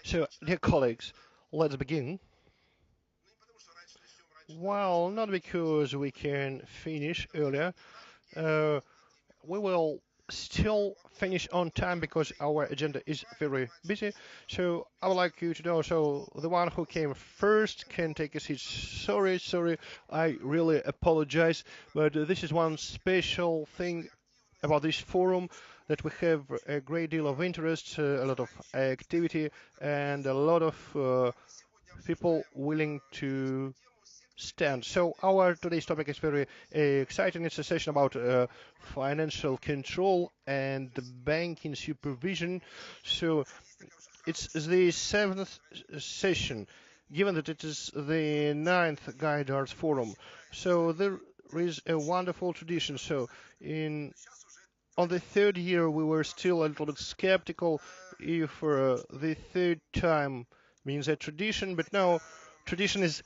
So, dear colleagues, let's begin. Well, not because we can finish earlier. Uh, we will still finish on time because our agenda is very busy. So I would like you to know, so the one who came first can take a seat. Sorry, I really apologize, but this is one special thing about this forum that we have a great deal of interest, a lot of activity, and a lot of people willing to stand. So our today's topic is very exciting. It's a session about financial control and banking supervision. So it's the seventh session, given that it is the ninth Gaidar Forum. So there is a wonderful tradition. So in on the third year, we were still a little bit skeptical if the third time means a tradition, but now tradition is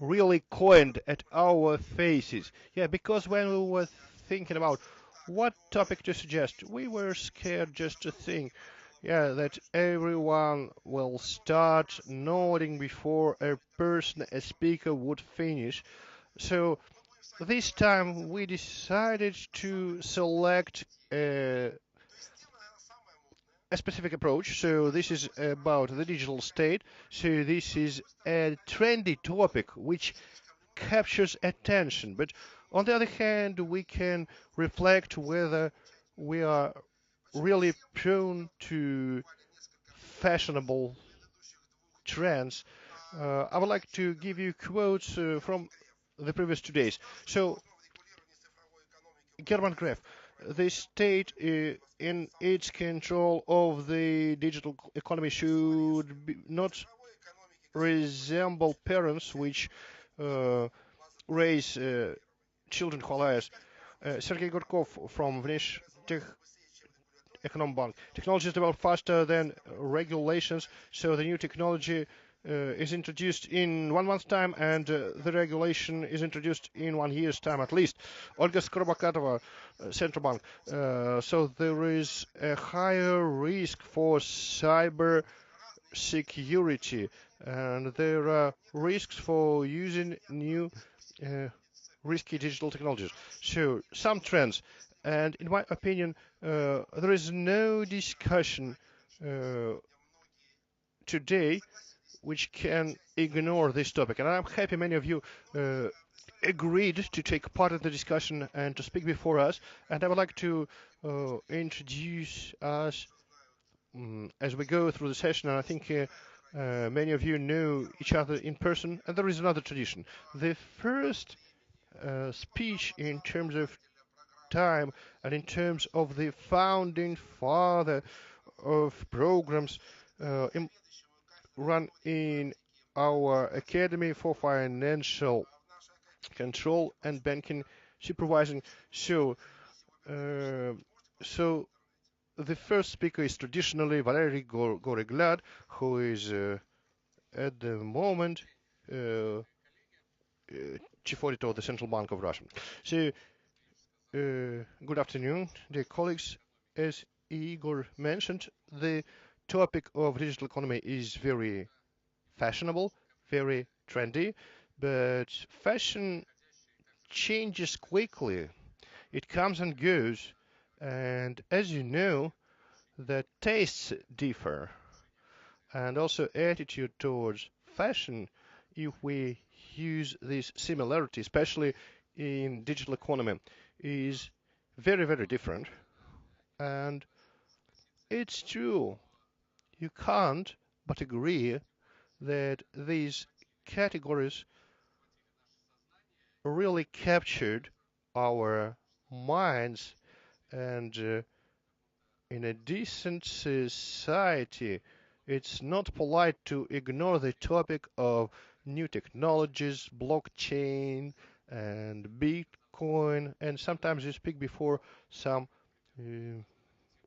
really coined at our faces. Yeah, because when we were thinking about what topic to suggest, we were scared just to think, yeah, that everyone will start nodding before a person, a speaker would finish. So this time we decided to select a specific approach. So this is about the digital state. So this is a trendy topic which captures attention. But on the other hand, we can reflect whether we are really prone to fashionable trends. I would like to give you quotes from the previous 2 days. So German Gref, the state in its control of the digital economy should not resemble parents which uh, raise children who are liars. Sergei Gorkov from Vnish Econom Bank. Technologies develop faster than regulations, so the new technology is introduced in 1 month's time, and the regulation is introduced in 1 year's time at least. Olga Skrobakatova, Central Bank. So there is a higher risk for cyber security, and there are risks for using new uh, risky digital technologies. So some trends, and in my opinion, there is no discussion uh, today which can ignore this topic. And I'm happy many of you agreed to take part in the discussion and to speak before us. And I would like to introduce us as we go through the session. And I think many of you know each other in person. And there is another tradition. The first speech in terms of time and in terms of the founding father of programs run in our Academy for Financial Control and Banking Supervising. So, uh, so the first speaker is traditionally Valery Goreglad, who is at the moment uh, chief auditor of the Central Bank of Russia. So, good afternoon, dear colleagues. As Igor mentioned, the topic of digital economy is very fashionable, very trendy, but fashion changes quickly. It comes and goes, and as you know, the tastes differ, and also attitude towards fashion, if we use this similarity, especially in digital economy, is very different. And it's true, you can't but agree that these categories really captured our minds, and in a decent society, it's not polite to ignore the topic of new technologies, blockchain, and Bitcoin, and sometimes you speak before some uh,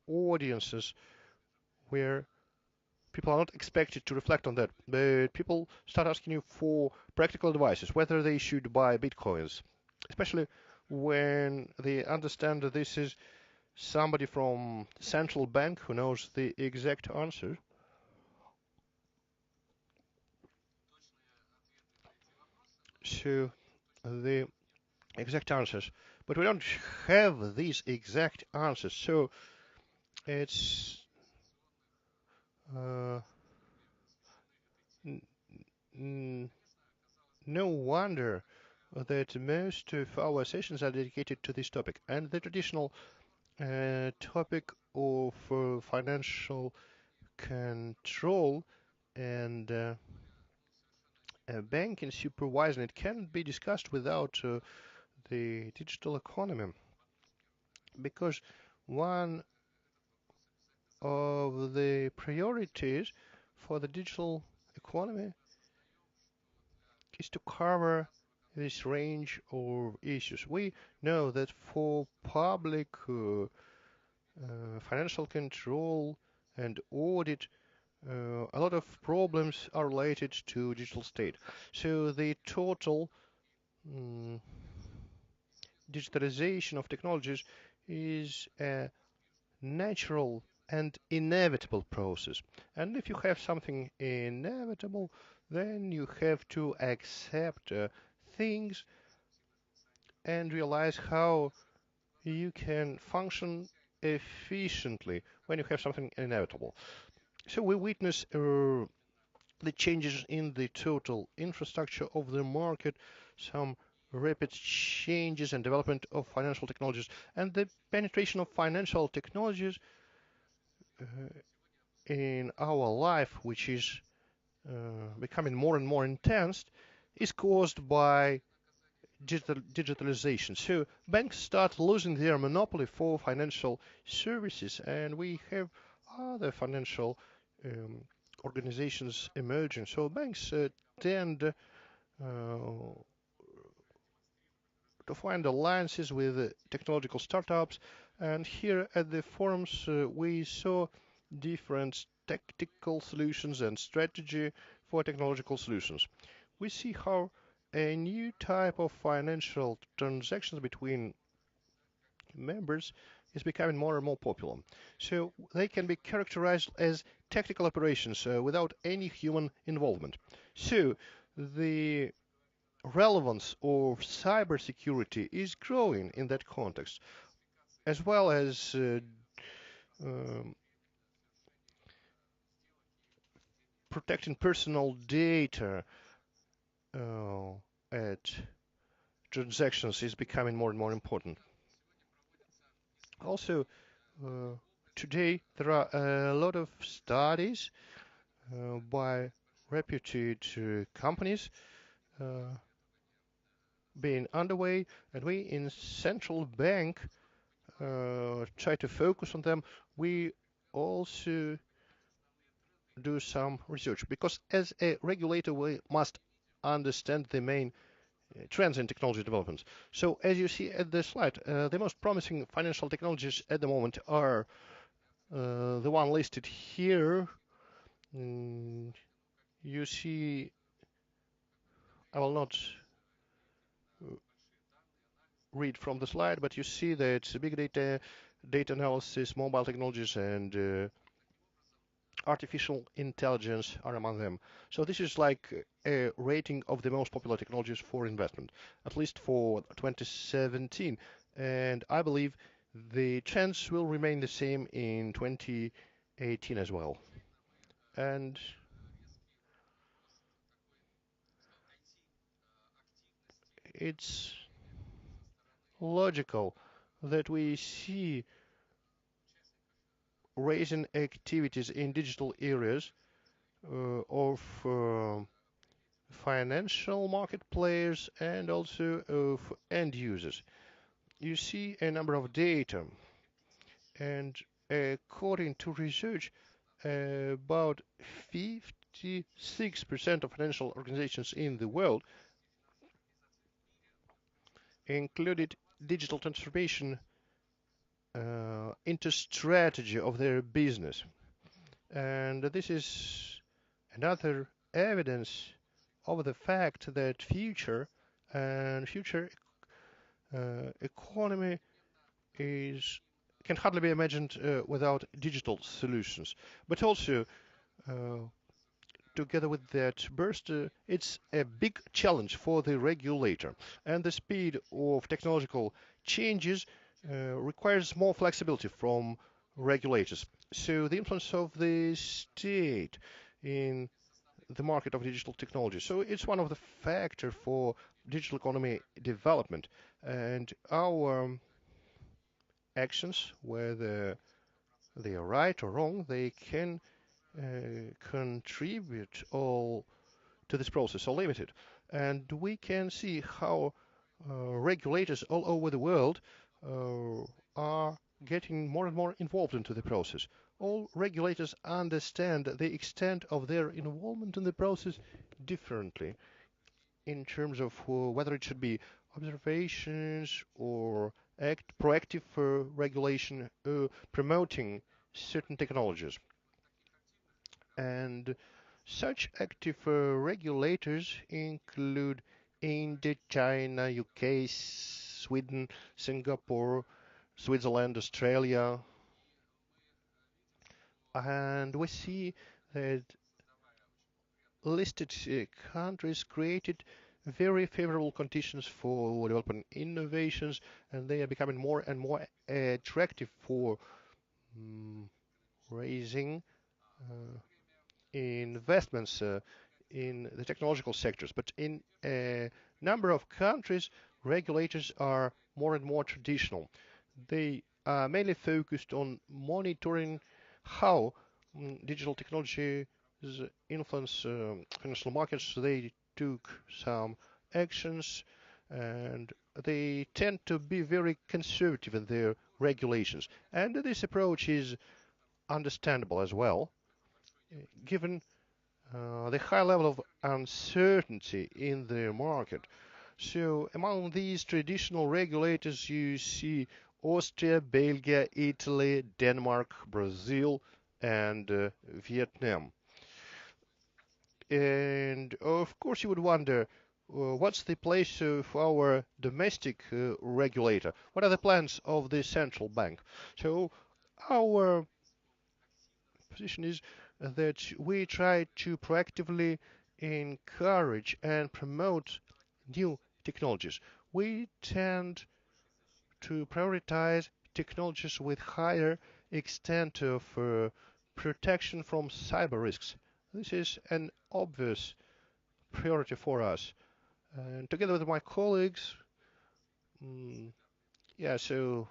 audiences where people are not expected to reflect on that, but people start asking you for practical advices, whether they should buy bitcoins, especially when they understand that this is somebody from central bank who knows the exact answer. to the exact answers, but we don't have these exact answers. So it's uh, no wonder that most of our sessions are dedicated to this topic. And the traditional topic of financial control and banking supervision, it can't be discussed without the digital economy, because one of the priorities for the digital economy is to cover this range of issues. We know that for public financial control and audit, a lot of problems are related to digital state. So the total mm, digitalization of technologies is a natural and inevitable process. And if you have something inevitable, then you have to accept things and realize how you can function efficiently when you have something inevitable. So we witness the changes in the total infrastructure of the market, some rapid changes and development of financial technologies, and the penetration of financial technologies uh, in our life, which is becoming more and more intense, is caused by digitalization. So banks start losing their monopoly for financial services, and we have other financial um, organizations emerging. So banks tend to find alliances with technological startups. And here at the forums, we saw different tactical solutions and strategy for technological solutions. We see how a new type of financial transactions between members is becoming more and more popular. So they can be characterized as tactical operations without any human involvement. So the relevance of cybersecurity is growing in that context, as well as um, protecting personal data uh, at transactions is becoming more and more important. Also, uh, today there are a lot of studies by reputed companies uh, being underway, and we in central bank try to focus on them. We also do some research because as a regulator we must understand the main trends in technology developments. So as you see at the slide, the most promising financial technologies at the moment are the one listed here. Mm, you see, I will not read from the slide, but you see that big data, data analysis, mobile technologies, and artificial intelligence are among them. So this is like a rating of the most popular technologies for investment, at least for 2017. And I believe the trends will remain the same in 2018 as well. And it's logical that we see raising activities in digital areas of financial market players and also of end users. You see a number of data, and according to research, about 56% of financial organizations in the world included digital transformation into strategy of their business. And this is another evidence of the fact that future economy is can hardly be imagined without digital solutions. But also uh, together with that burst, it's a big challenge for the regulator. And the speed of technological changes requires more flexibility from regulators. So the influence of the state in the market of digital technology. So it's one of the factors for digital economy development. And our actions, whether they are right or wrong, they can contribute all to this process or limit it. And we can see how regulators all over the world are getting more and more involved into the process. All regulators understand the extent of their involvement in the process differently in terms of whether it should be observations or proactive regulation promoting certain technologies. And such active regulators include India, China, UK, Sweden, Singapore, Switzerland, Australia, and we see that listed countries created very favorable conditions for developing innovations, and they are becoming more and more attractive for mm, raising investments in the technological sectors. But in a number of countries, regulators are more and more traditional. They are mainly focused on monitoring how digital technologies influence financial markets. They took some actions and they tend to be very conservative in their regulations. And this approach is understandable as well, given the high level of uncertainty in the market. So among these traditional regulators, you see Austria, Belgium, Italy, Denmark, Brazil, and Vietnam. And of course, you would wonder, what's the place of our domestic regulator? What are the plans of the central bank? So our position is that we try to proactively encourage and promote new technologies. We tend to prioritize technologies with higher extent of protection from cyber risks. This is an obvious priority for us. And together with my colleagues, mm, yeah, so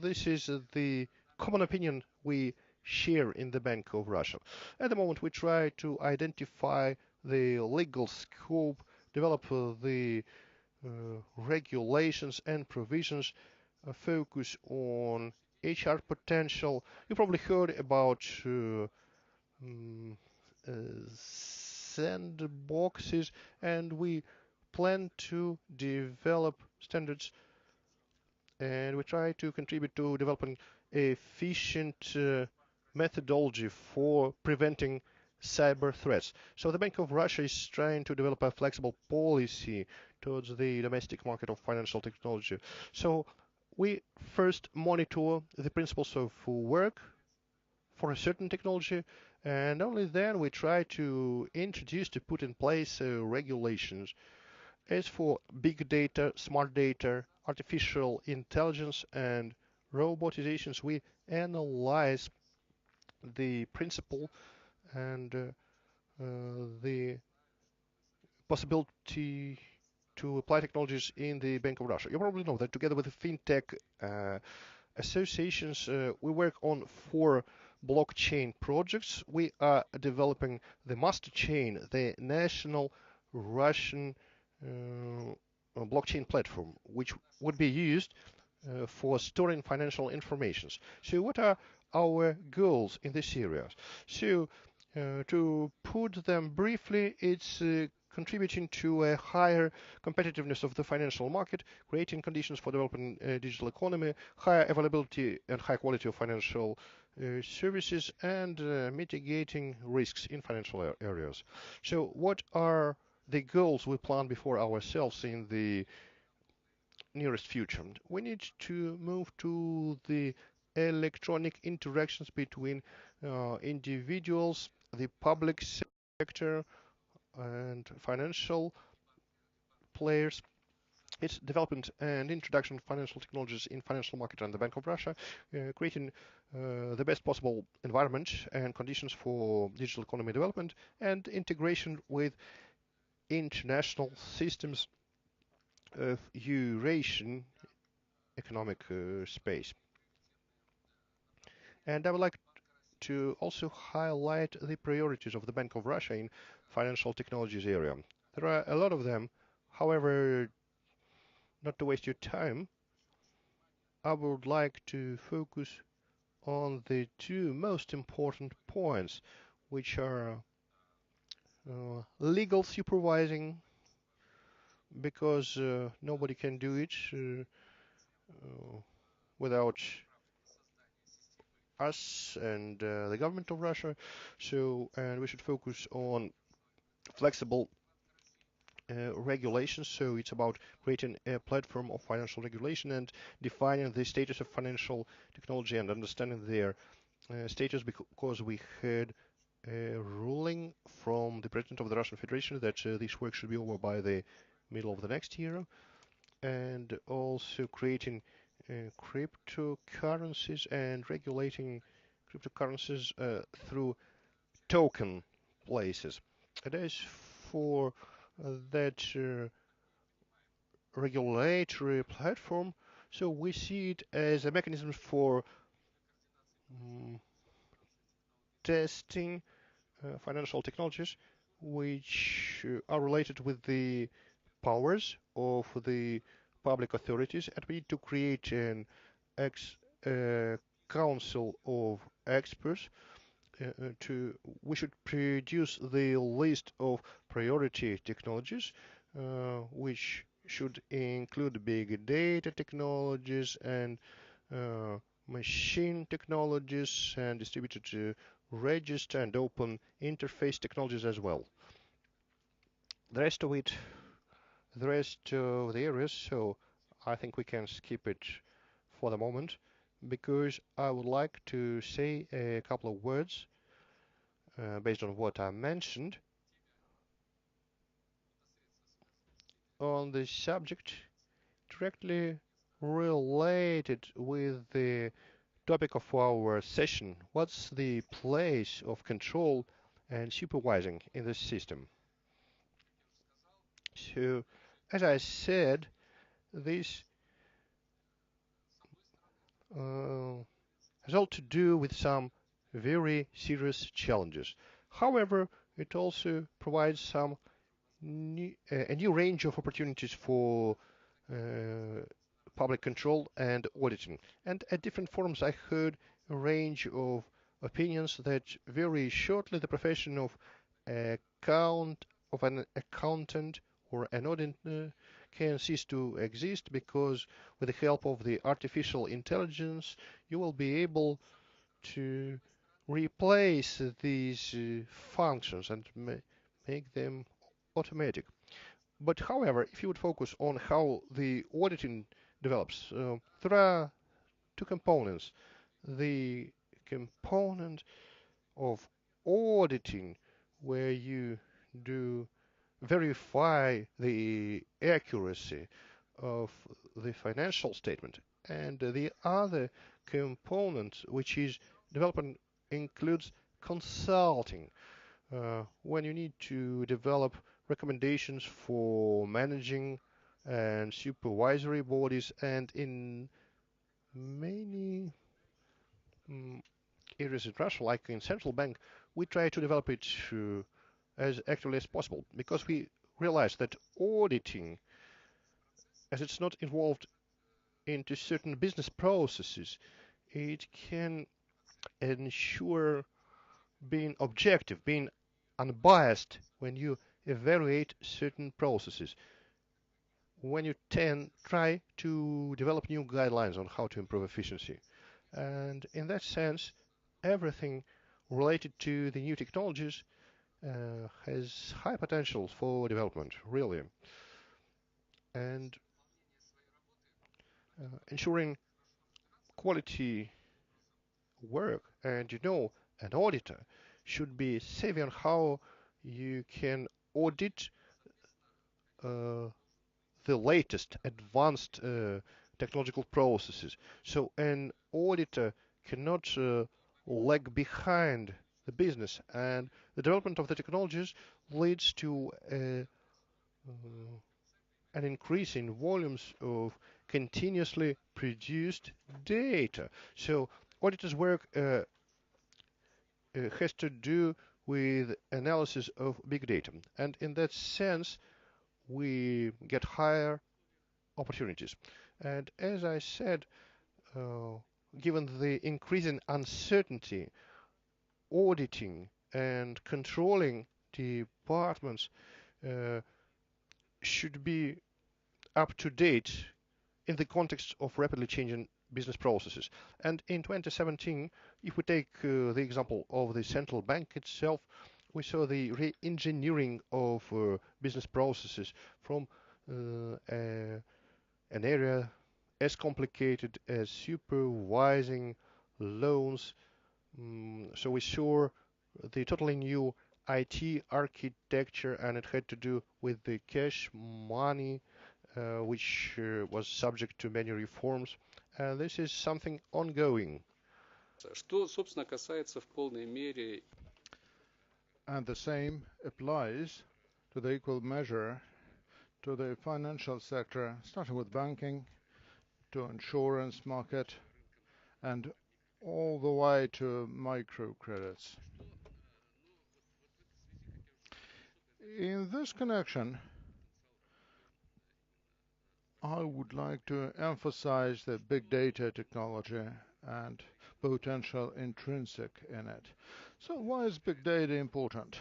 this is the common opinion we share in the Bank of Russia. At the moment, we try to identify the legal scope, develop the regulations and provisions, focus on HR potential. You probably heard about mm, uh, sandboxes, and we plan to develop standards and we try to contribute to developing efficient methodology for preventing cyber threats. So the Bank of Russia is trying to develop a flexible policy towards the domestic market of financial technology. So we first monitor the principles of work for a certain technology, and only then we try to introduce, to put in place regulations. As for big data, smart data, artificial intelligence, and robotizations, we analyze the principle and the possibility to apply technologies in the Bank of Russia. You probably know that together with the fintech associations, we work on 4 blockchain projects. We are developing the master chain, the national Russian blockchain platform, which would be used for storing financial informations. So what are our goals in this area? So to put them briefly, it's contributing to a higher competitiveness of the financial market, creating conditions for developing a digital economy, higher availability and high quality of financial services, and mitigating risks in financial areas. So what are the goals we plan before ourselves in the nearest future? We need to move to the electronic interactions between individuals, the public sector and financial players. Its development and introduction of financial technologies in financial market and the Bank of Russia, creating the best possible environment and conditions for digital economy development and integration with international systems of Eurasian economic space. And I would like to also highlight the priorities of the Bank of Russia in financial technologies area. There are a lot of them. However, not to waste your time, I would like to focus on the two most important points, which are legal supervising, because nobody can do it without us and the government of Russia. So, and we should focus on flexible regulations. So it's about creating a platform of financial regulation and defining the status of financial technology and understanding their status, because we had a ruling from the President of the Russian Federation that this work should be over by the middle of the next year, and also creating cryptocurrencies and regulating cryptocurrencies through token places. And as for that regulatory platform, so we see it as a mechanism for um, testing financial technologies which are related with the powers of the public authorities, and we need to create an ex council of experts. We should produce the list of priority technologies, which should include big data technologies and uh, machine technologies and distributed register and open interface technologies as well. The rest of it, the rest of the areas, so I think we can skip it for the moment, because I would like to say a couple of words based on what I mentioned on the subject directly related with the topic of our session. What's the place of control and supervising in this system? So, as I said, this uh, has all to do with some very serious challenges. However, it also provides a new range of opportunities for uh, public control and auditing. And at different forums, I heard a range of opinions that very shortly the profession of account of an accountant or an auditor can cease to exist, because with the help of the artificial intelligence, you will be able to replace these functions and make them automatic. But however, if you would focus on how the auditing develops, there are two components. The component of auditing, where you do verify the accuracy of the financial statement, and the other component, which is development, includes consulting, when you need to develop recommendations for managing and supervisory bodies, and in many mm, areas in Russia, like in central bank, we try to develop it as actively as possible, because we realize that auditing, as it's not involved into certain business processes, it can ensure being objective, being unbiased when you evaluate certain processes, when you try to develop new guidelines on how to improve efficiency. And in that sense, everything related to the new technologies has high potential for development, really. And ensuring quality work, and an auditor should be savvy on how you can audit uh, the latest advanced technological processes. So an auditor cannot lag behind the business, and the development of the technologies leads to an increase in volumes of continuously produced data. So auditors' work has to do with analysis of big data, and in that sense, we get higher opportunities. And as I said, uh, given the increasing uncertainty, auditing and controlling departments uh, should be up to date in the context of rapidly changing business processes. And in 2017, if we take the example of the central bank itself, we saw the re-engineering of business processes from an area as complicated as supervising loans. So we saw the totally new IT architecture, and it had to do with the cash money, which was subject to many reforms. And this is something ongoing. Что, собственно, касается в полной мере. And the same applies to the equal measure to the financial sector, starting with banking to insurance market and all the way to microcredits. In this connection, I would like to emphasize the big data technology and potential intrinsic in it. So why is big data important?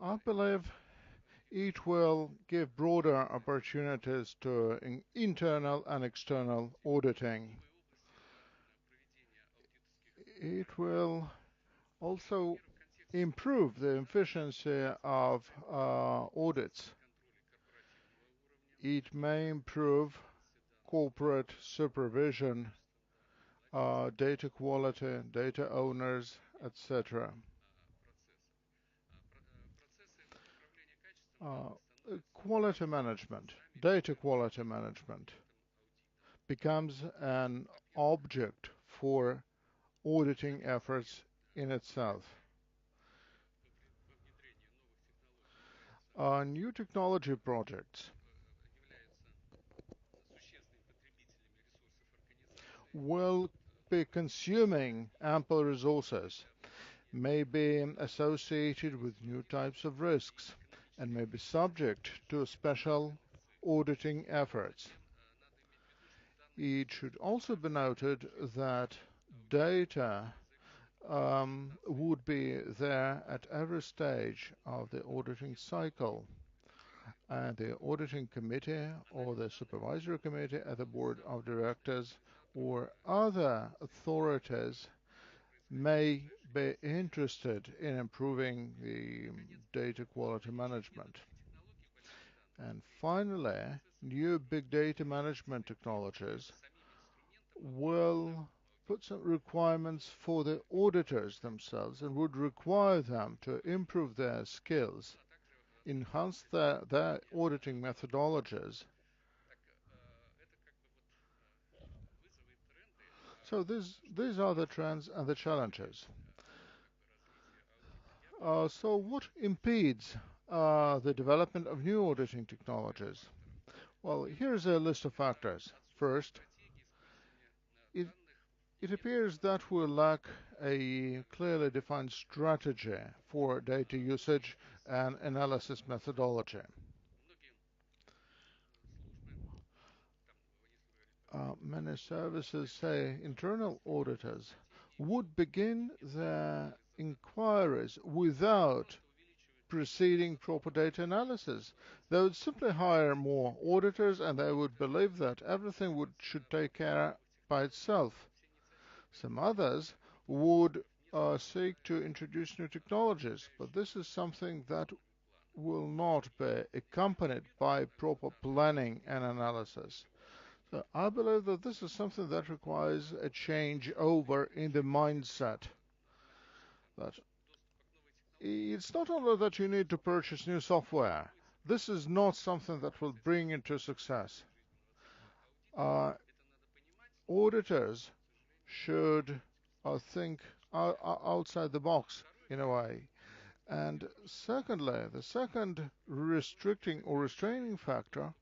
I believe it will give broader opportunities to internal and external auditing. It will also improve the efficiency of audits. It may improve corporate supervision, data quality, data owners, etc. Uh, Quality management, data quality management becomes an object for auditing efforts in itself. New technology projects will be consuming ample resources, may be associated with new types of risks, and may be subject to special auditing efforts. It should also be noted that data would be there at every stage of the auditing cycle. And the auditing committee or the supervisory committee at the board of directors or other authorities may be interested in improving the data quality management. And finally, new big data management technologies will put some requirements for the auditors themselves and would require them to improve their skills, enhance their auditing methodologies. So these are the trends and the challenges. So what impedes the development of new auditing technologies? Well, here's a list of factors. First, it, it appears that we lack a clearly defined strategy for data usage and analysis methodology. Many services say internal auditors would begin their inquiries without preceding proper data analysis. They would simply hire more auditors and they would believe that everything should take care by itself. Some others would seek to introduce new technologies, but this is something that will not be accompanied by proper planning and analysis. So I believe that this is something that requires a change over in the mindset that it's not only that you need to purchase new software. This is not something that will bring into success. Uh, Auditors should think outside the box in a way. And secondly, the second restricting or restraining factor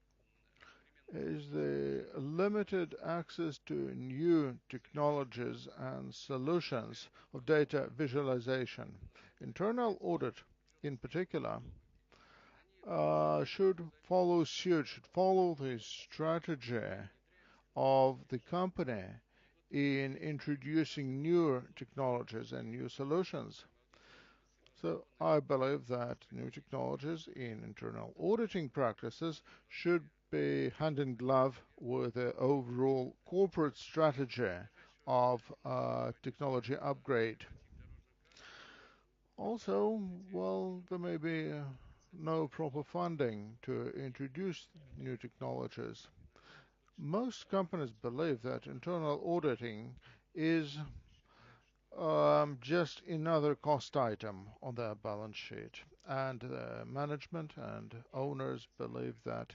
is the limited access to new technologies and solutions of data visualization. Internal audit, in particular, should follow suit, should follow the strategy of the company in introducing new technologies and new solutions. So I believe that new technologies in internal auditing practices should be hand in glove with the overall corporate strategy of technology upgrade. Also, well, there may be no proper funding to introduce new technologies. Most companies believe that internal auditing is just another cost item on their balance sheet. And management and owners believe that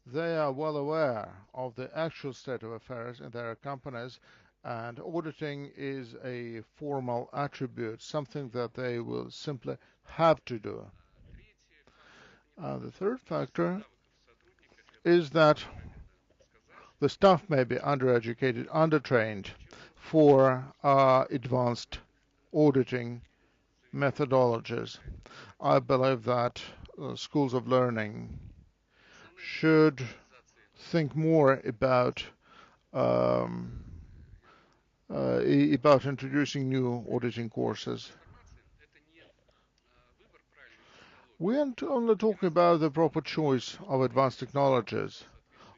they are well aware of the actual state of affairs in their companies, and auditing is a formal attribute, something that they will simply have to do. The third factor is that the staff may be undereducated, undertrained for advanced auditing methodologies. I believe that schools of learning should think more um, about introducing new auditing courses. We aren't only talking about the proper choice of advanced technologies.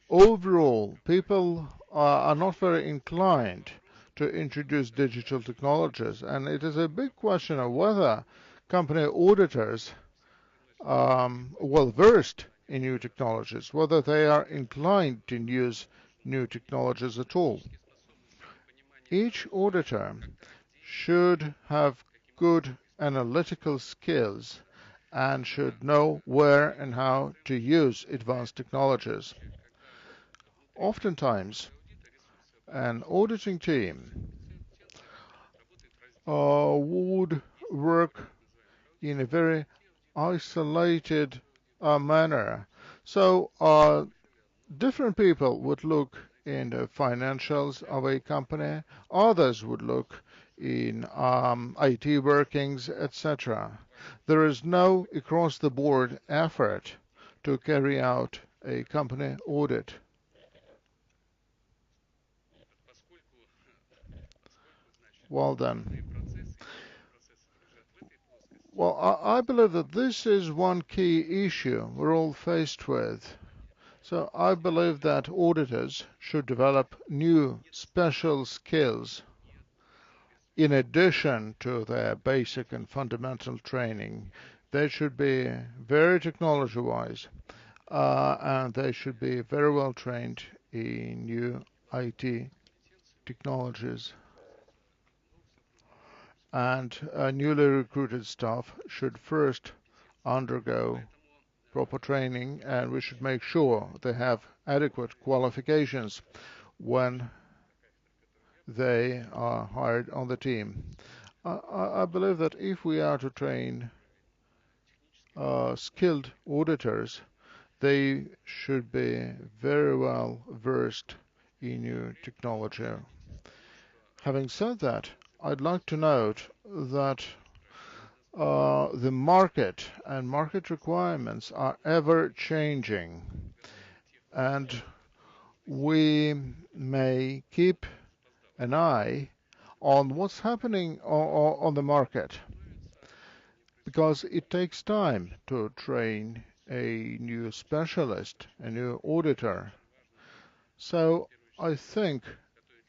Overall, people are not very inclined to introduce digital technologies, and it is a big question of whether company auditors well versed in new technologies, whether they are inclined to use new technologies at all. Each auditor should have good analytical skills and should know where and how to use advanced technologies. Oftentimes, an auditing team would work in a very isolated manner. So different people would look in the financials of a company, others would look in IT workings, etc. There is no across the board effort to carry out a company audit. Well then, well, I believe that this is one key issue we're all faced with. So I believe that auditors should develop new special skills in addition to their basic and fundamental training. They should be very technology wise and they should be very well trained in new IT technologies. And newly recruited staff should first undergo proper training, and we should make sure they have adequate qualifications when they are hired on the team. I believe that if we are to train skilled auditors, they should be very well versed in new technology. Having said that, I'd like to note that the market and market requirements are ever changing, and we may keep an eye on what's happening on the market because it takes time to train a new specialist, a new auditor. So I think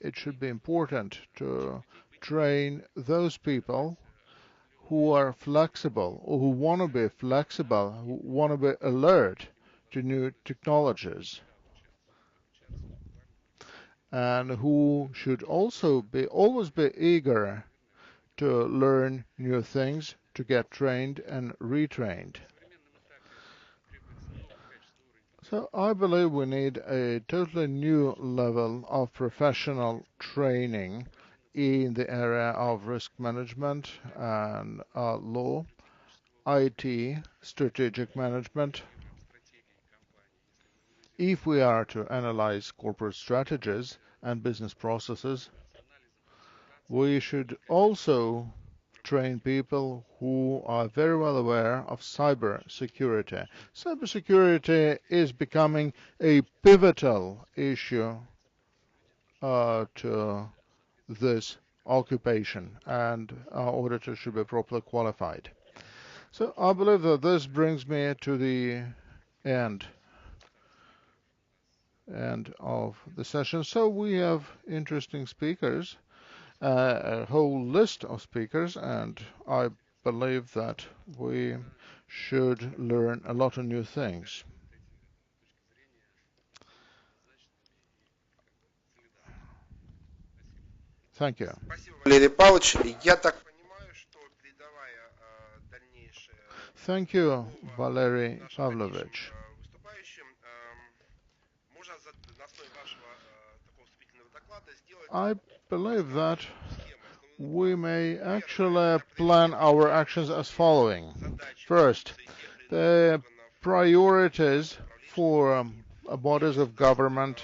it should be important to train those people who are flexible or who want to be flexible, who want to be alert to new technologies, and who should also be always be eager to learn new things, to get trained and retrained. So I believe we need a totally new level of professional training in the area of risk management and law, IT, strategic management. If we are to analyze corporate strategies and business processes, we should also train people who are very well aware of cyber security. Cyber security is becoming a pivotal issue to this occupation, and our auditor should be properly qualified. So I believe that this brings me to the end of the session. So we have interesting speakers, a whole list of speakers, and I believe that we should learn a lot of new things. Thank you. Валерий Павлович, я так понимаю, что передавая дальнейшее Thank you, слово Valery нашим Pavlovich. дальнейшим выступающим, можно на основе вашего такого вступительного доклада сделать I believe that схемы, we may actually plan our actions as following. First, the priorities for bodies of government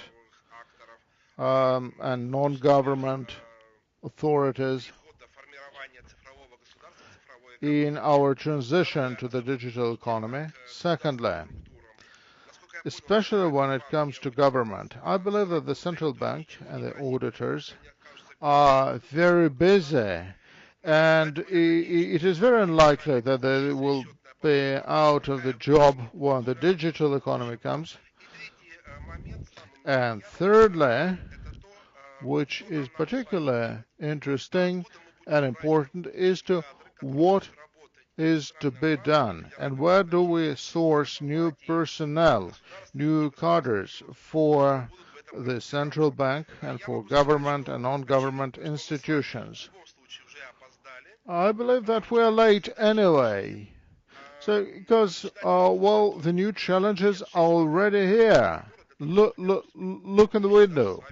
and non-government authorities in our transition to the digital economy. Secondly, especially when it comes to government, I believe that the central bank and the auditors are very busy, and it is very unlikely that they will be out of the job when the digital economy comes. And thirdly, which is particularly interesting and important, is to what is to be done and where do we source new personnel, new cadres for the central bank and for government and non-government institutions. I believe that we are late anyway. So, because, well, the new challenges are already here. Look in the window.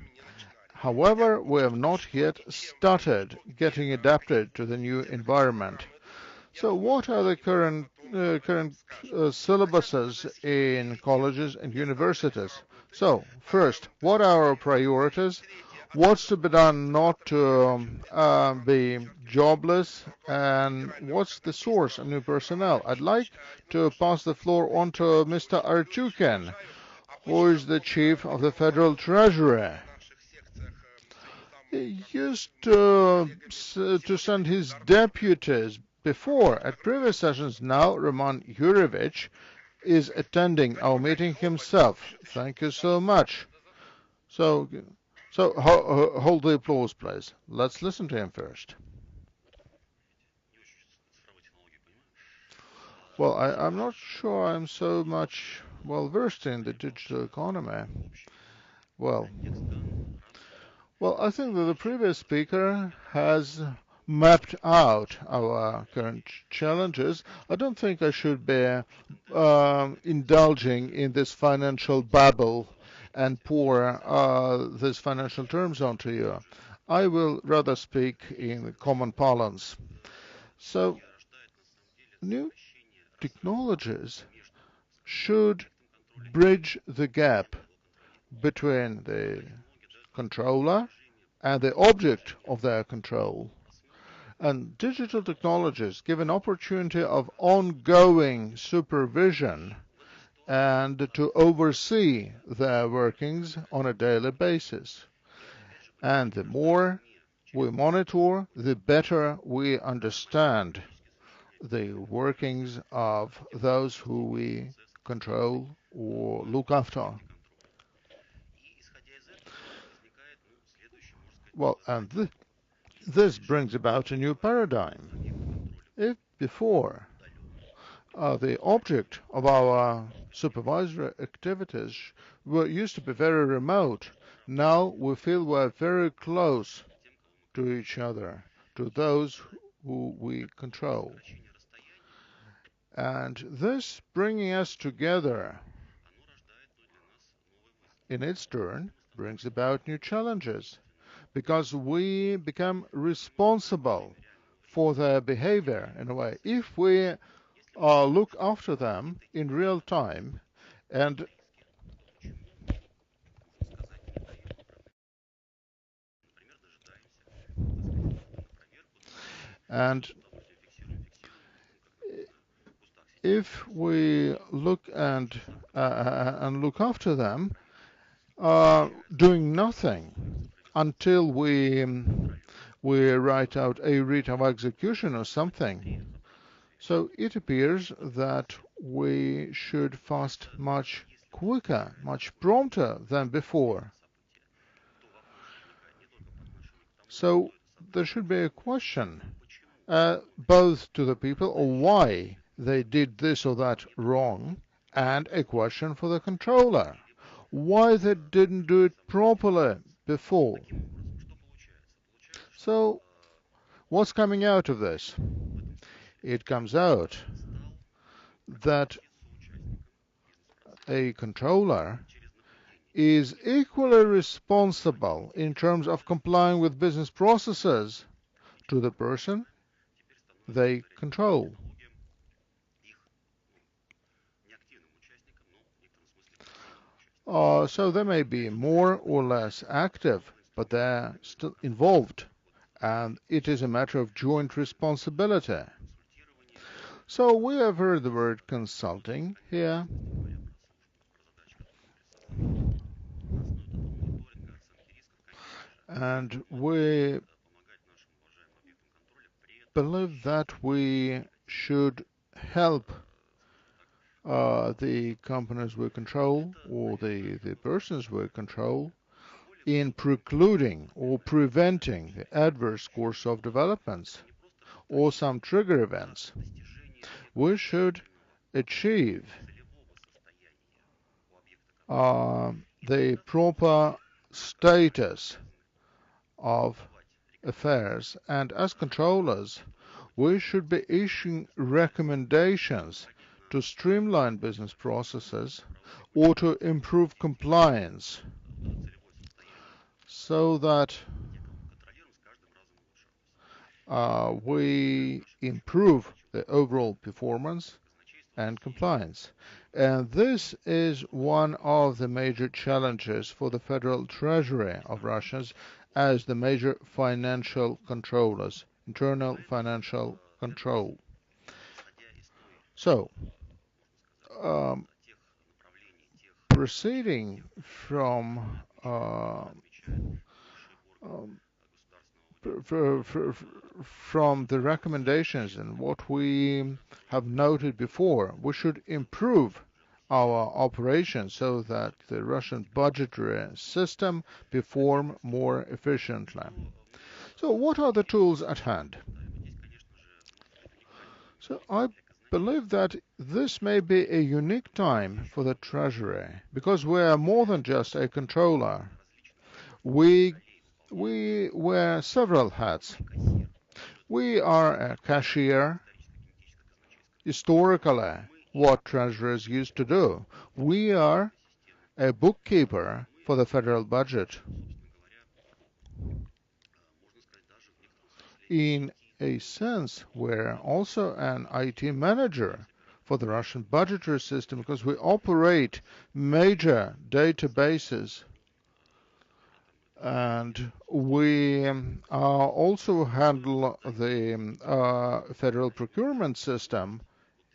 However, we have not yet started getting adapted to the new environment. So what are the current syllabuses in colleges and universities? So, first, what are our priorities? What's to be done not to be jobless? And what's the source of new personnel? I'd like to pass the floor on to Mr. Artyukin, who is the chief of the Federal Treasury. He used to send his deputies before at previous sessions. Now Roman Yurevich is attending our meeting himself. Thank you so much. So hold the applause, please. Let's listen to him first. Well, I'm not sure I'm so much well versed in the digital economy. Well, I think that the previous speaker has mapped out our current challenges. I don't think I should be indulging in this financial babble and pour these financial terms onto you. I will rather speak in common parlance. So, new technologies should bridge the gap between the controller and the object of their control. And digital technologies give an opportunity of ongoing supervision and to oversee their workings on a daily basis. And the more we monitor, the better we understand the workings of those who we control or look after. Well, and this brings about a new paradigm. If before the object of our supervisory activities used to be very remote, now we feel we're very close to each other, to those who we control. And this bringing us together, in its turn, brings about new challenges, because we become responsible for their behavior in a way. If we look after them in real time and if we look and look after them, doing nothing until we write out a writ of execution or something. So it appears that we should fast much quicker, much prompter than before. So there should be a question, both to the people or why they did this or that wrong, and a question for the controller, why they didn't do it properly before. So what's coming out of this? It comes out that a controller is equally responsible in terms of complying with business processes to the person they control. So they may be more or less active, but they're still involved, and it is a matter of joint responsibility. So we have heard the word consulting here. And we believe that we should help the companies we control or the persons we control in precluding or preventing the adverse course of developments or some trigger events. We should achieve the proper status of affairs, and as controllers we should be issuing recommendations to streamline business processes or to improve compliance so that we improve the overall performance and compliance. And this is one of the major challenges for the Federal Treasury of Russia as the major financial controllers, internal financial control. So, proceeding from the recommendations and what we have noted before, we should improve our operations so that the Russian budgetary system perform more efficiently. So what are the tools at hand? So I believe that this may be a unique time for the Treasury because we are more than just a controller. We wear several hats. We are a cashier. Historically, what treasurers used to do. We are a bookkeeper for the federal budget. In a sense, we're also an IT manager for the Russian budgetary system because we operate major databases and we also handle the federal procurement system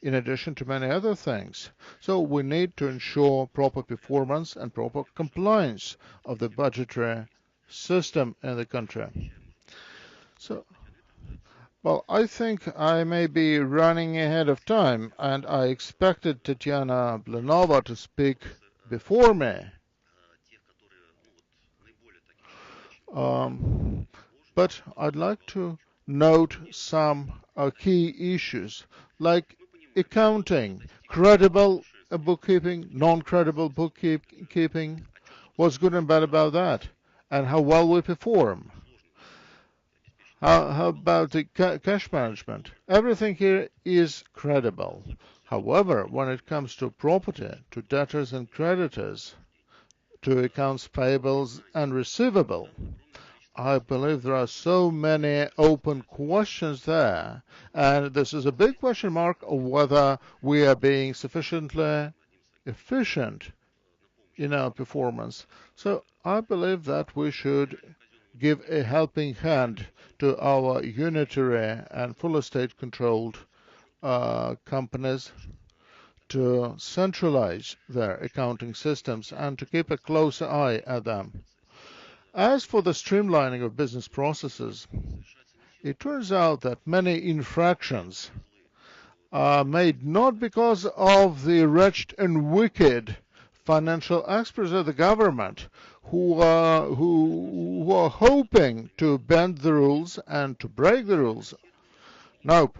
in addition to many other things. So we need to ensure proper performance and proper compliance of the budgetary system in the country. So, well, I think I may be running ahead of time, and I expected Tatiana Blanova to speak before me. But I'd like to note some key issues, like accounting, credible bookkeeping, non-credible bookkeeping, what's good and bad about that, and how well we perform. How about the cash management? Everything here is credible. However, when it comes to property, to debtors and creditors, to accounts payables and receivable, I believe there are so many open questions there, and this is a big question mark of whether we are being sufficiently efficient in our performance. So I believe that we should give a helping hand to our unitary and full state-controlled companies to centralize their accounting systems and to keep a closer eye at them. As for the streamlining of business processes, it turns out that many infractions are made not because of the wretched and wicked financial experts of the government who are hoping to bend the rules and to break the rules. Nope.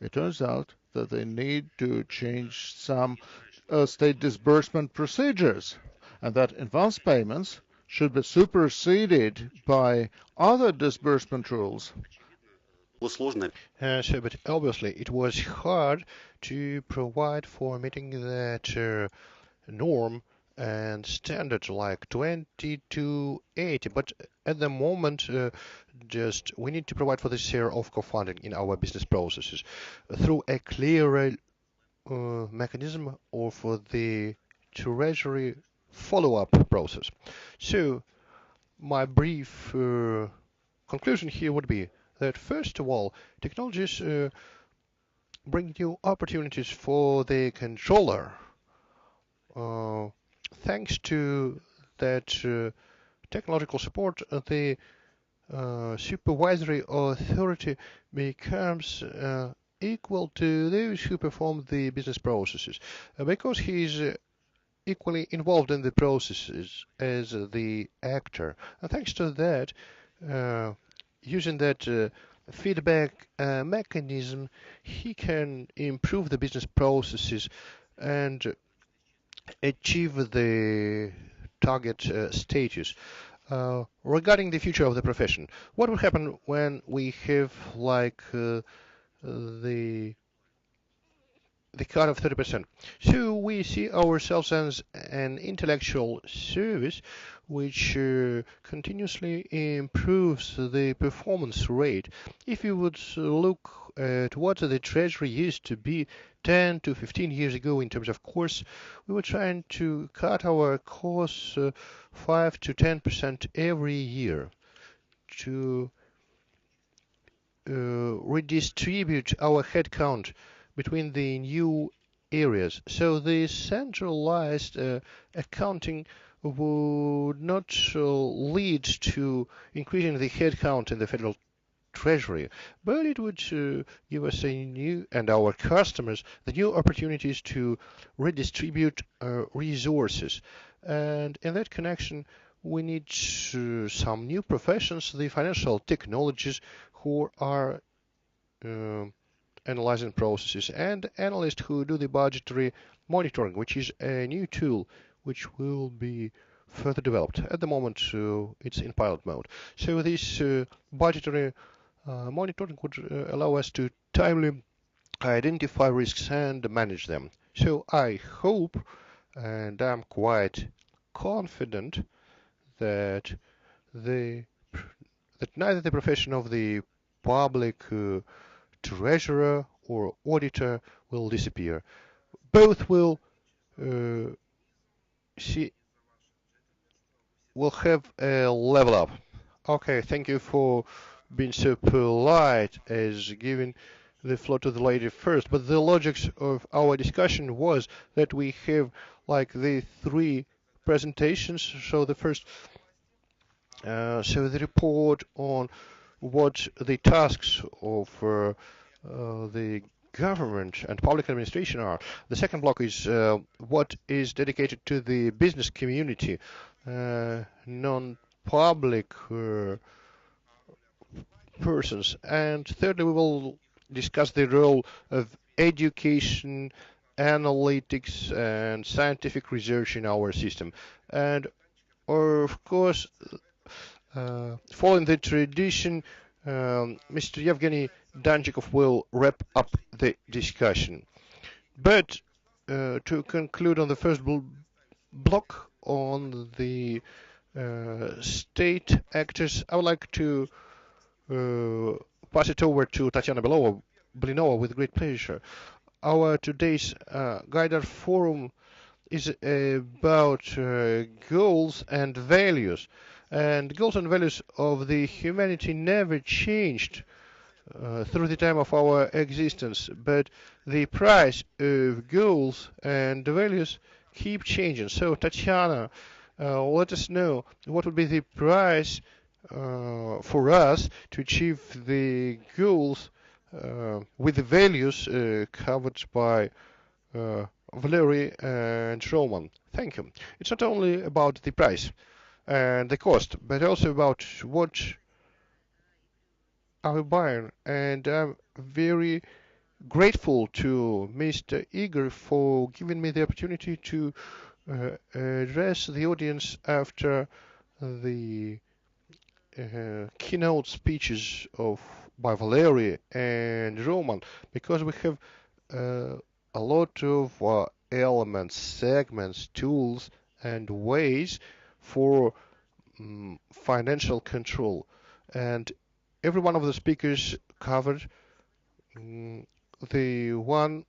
It turns out that they need to change some state disbursement procedures and that advance payments should be superseded by other disbursement rules. But obviously it was hard to provide for meeting that norm and standard like 20 to 80. But at the moment, just we need to provide for the share of co-funding in our business processes through a clearer mechanism or for the treasury follow-up process. So my brief conclusion here would be that first of all, technologies bring new opportunities for the controller. Thanks to that technological support, the supervisory authority becomes equal to those who perform the business processes because he is equally involved in the processes as the actor. And thanks to that, using that feedback mechanism, he can improve the business processes and achieve the target status. Regarding the future of the profession, what will happen when we have like the cut of 30%? So we see ourselves as an intellectual service which continuously improves the performance rate. If you would look at what the treasury used to be 10 to 15 years ago in terms of costs, we were trying to cut our costs 5 to 10% every year to redistribute our headcount between the new areas. So the centralized accounting would not lead to increasing the headcount in the federal treasury, but it would give us a new and our customers the new opportunities to redistribute resources. And in that connection, we need some new professions, the financial technologies who are analyzing processes, and analysts who do the budgetary monitoring, which is a new tool which will be further developed. At the moment, it's in pilot mode. So this budgetary monitoring would allow us to timely identify risks and manage them. So I hope, and I'm quite confident that the that neither the profession of the public treasurer or auditor will disappear. Both will see will have a level up. Okay, thank you for being so polite as giving the floor to the lady first. But the logic of our discussion was that we have like the three presentations. So the first, so the report on what the tasks of the government and public administration are. The second block is what is dedicated to the business community, non-public persons. And thirdly, we will discuss the role of education, analytics, and scientific research in our system. And of course, following the tradition, Mr. Yevgeny Danchikov will wrap up the discussion. But to conclude on the first block on the state actors, I would like to pass it over to Tatiana Blinova with great pleasure. Our today's Gaidar Forum is about goals and values. And goals and values of the humanity never changed through the time of our existence, but the price of goals and values keep changing. So, Tatiana, let us know what would be the price for us to achieve the goals with the values covered by Valery and Roman. Thank you. It's not only about the price and the cost, but also about what are we buying. And I'm very grateful to Mr. Igor for giving me the opportunity to address the audience after the keynote speeches of by Valery and Roman, because we have a lot of elements, segments, tools, and ways for financial control. And every one of the speakers covered the one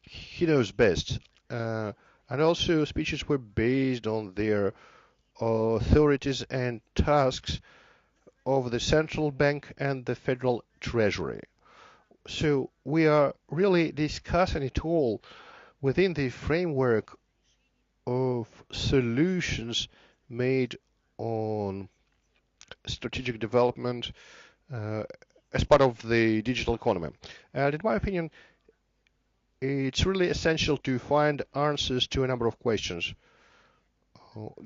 he knows best. And also speeches were based on their authorities and tasks of the central bank and the federal treasury. So we are really discussing it all within the framework of solutions made on strategic development as part of the digital economy. And in my opinion, it's really essential to find answers to a number of questions,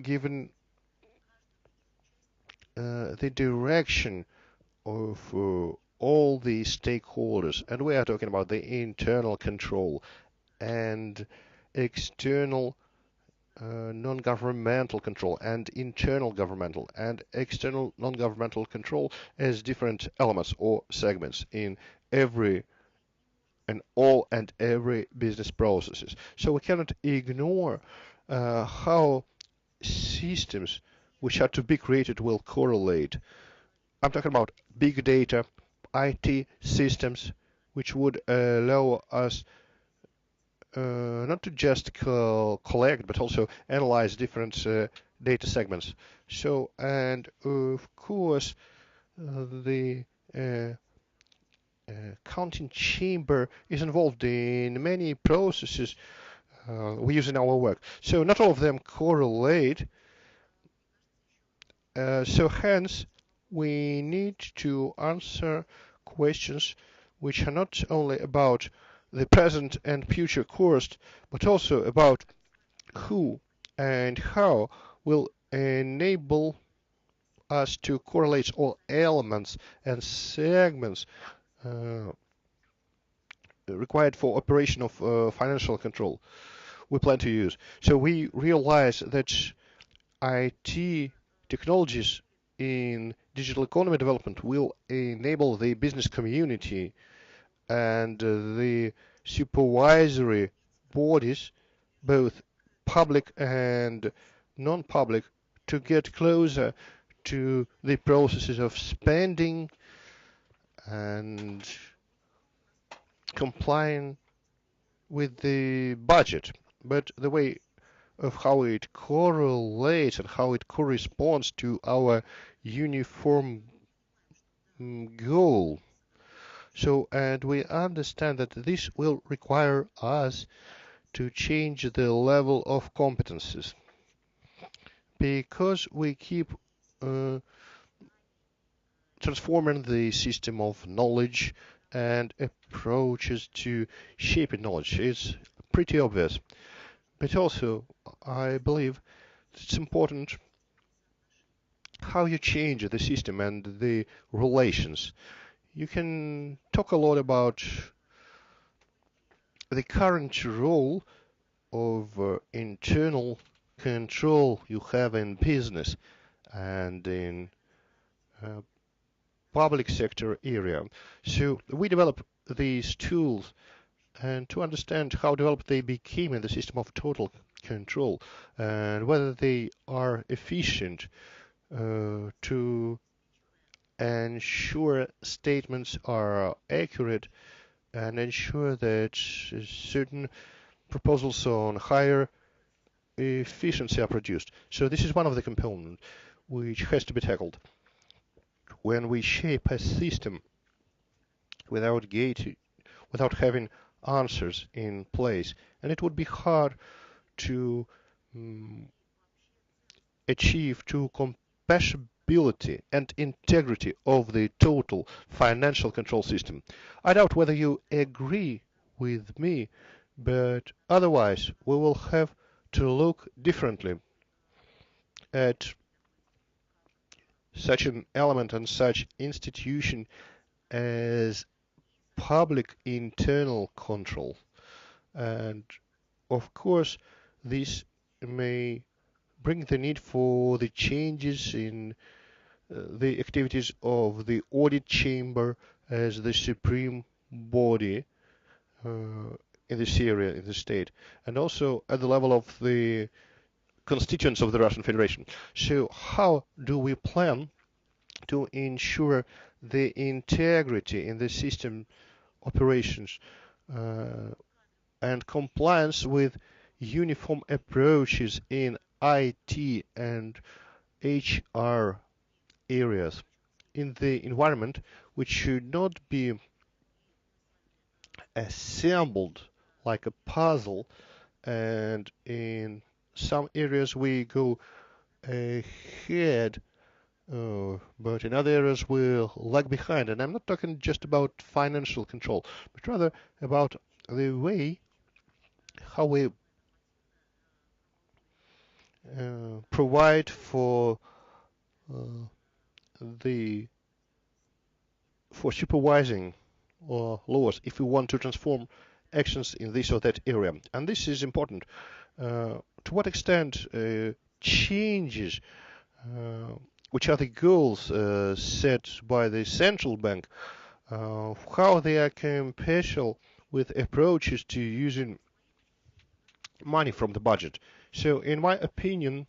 given the direction of all the stakeholders. And we are talking about the internal control and external non-governmental control and internal governmental and external non-governmental control as different elements or segments in every and all and every business processes. So we cannot ignore how systems which are to be created will correlate. I'm talking about big data, IT systems, which would allow us not to just collect but also analyze different data segments. So, and of course, the counting chamber is involved in many processes we use in our work. So not all of them correlate. So hence, we need to answer questions which are not only about the present and future cost, but also about who and how will enable us to correlate all elements and segments required for operation of financial control we plan to use. So we realize that IT technologies in digital economy development will enable the business community and the supervisory bodies, both public and non-public, to get closer to the processes of spending and complying with the budget. But the way of how it correlates and how it corresponds to our uniform goal. So, and we understand that this will require us to change the level of competencies, because we keep transforming the system of knowledge and approaches to shaping knowledge. It's pretty obvious. But also, I believe it's important how you change the system and the relations. You can talk a lot about the current role of internal control you have in business and in public sector area. So we develop these tools and to understand how developed they became in the system of total control and whether they are efficient to ensure statements are accurate and ensure that certain proposals on higher efficiency are produced. So this is one of the components which has to be tackled. When we shape a system without without having answers in place, and it would be hard to achieve to compatibility and integrity of the total financial control system. I doubt whether you agree with me, but otherwise we will have to look differently at such an element and such institution as public internal control. And of course, this may bring the need for the changes in the activities of the audit chamber as the supreme body in this area in the state, and also at the level of the constituents of the Russian Federation. So how do we plan to ensure the integrity in the system operations and compliance with uniform approaches in IT and HR areas in the environment, which should not be assembled like a puzzle, and in some areas we go ahead, but in other areas we lag behind. And I'm not talking just about financial control, but rather about the way how we provide for the for supervising laws if we want to transform actions in this or that area. And this is important. To what extent changes, which are the goals set by the central bank, how they are compatible with approaches to using money from the budget. So, in my opinion,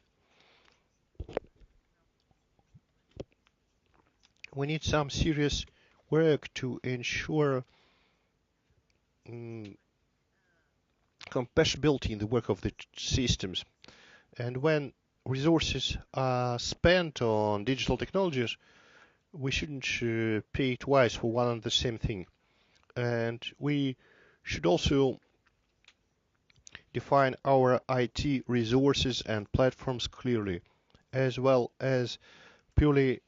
we need some serious work to ensure compatibility in the work of the systems. And when resources are spent on digital technologies, we shouldn't pay twice for one and the same thing. And we should also define our IT resources and platforms clearly, as well as purely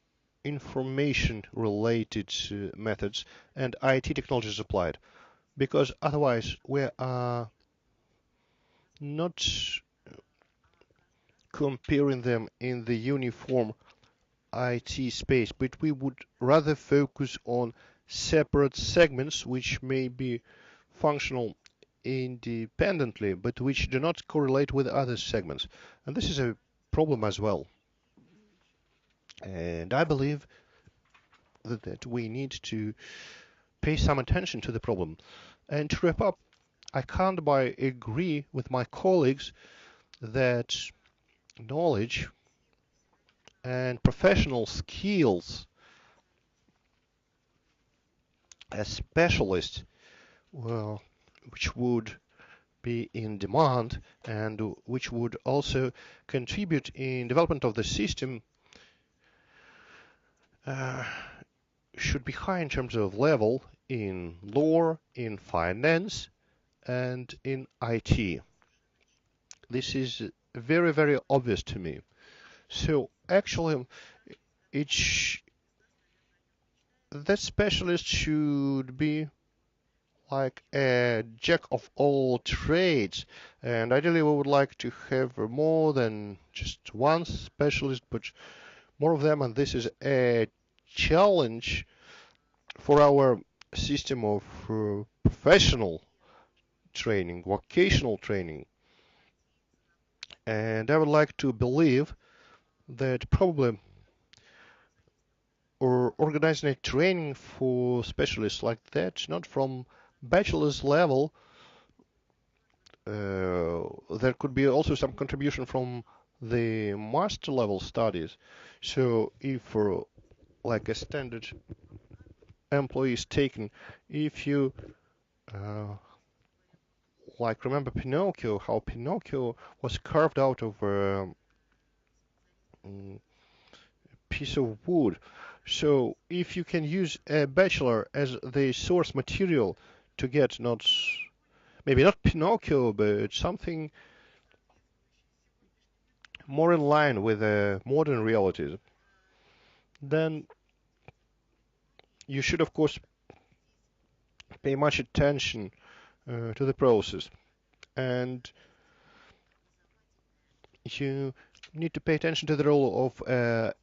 information-related methods and IT technologies applied, because otherwise we are not comparing them in the uniform IT space, but we would rather focus on separate segments which may be functional independently, but which do not correlate with other segments. And this is a problem as well. And I believe that we need to pay some attention to the problem. And to wrap up, I can't but agree with my colleagues that knowledge and professional skills as specialists, well, which would be in demand and which would also contribute in development of the system, should be high in terms of level in law, in finance, and in IT. This is very, very obvious to me. So actually, that specialist should be like a jack of all trades, and ideally we would like to have more than just one specialist, but more of them, and this is a challenge for our system of professional training, vocational training. And I would like to believe that probably or organizing a training for specialists like that, not from bachelor's level. There could be also some contribution from the master level studies. So if like a standard employee is taken, if you like remember Pinocchio, how Pinocchio was carved out of a piece of wood. So if you can use a bachelor as the source material to get maybe not Pinocchio, but something more in line with modern realities, then you should, of course, pay much attention to the process. And you need to pay attention to the role of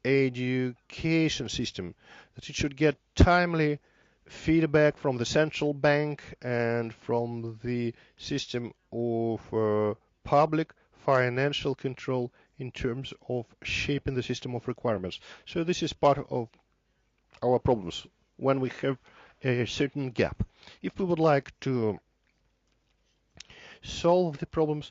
education system, that it should get timely feedback from the central bank and from the system of public financial control in terms of shaping the system of requirements. So this is part of our problems when we have a certain gap. If we would like to solve the problems,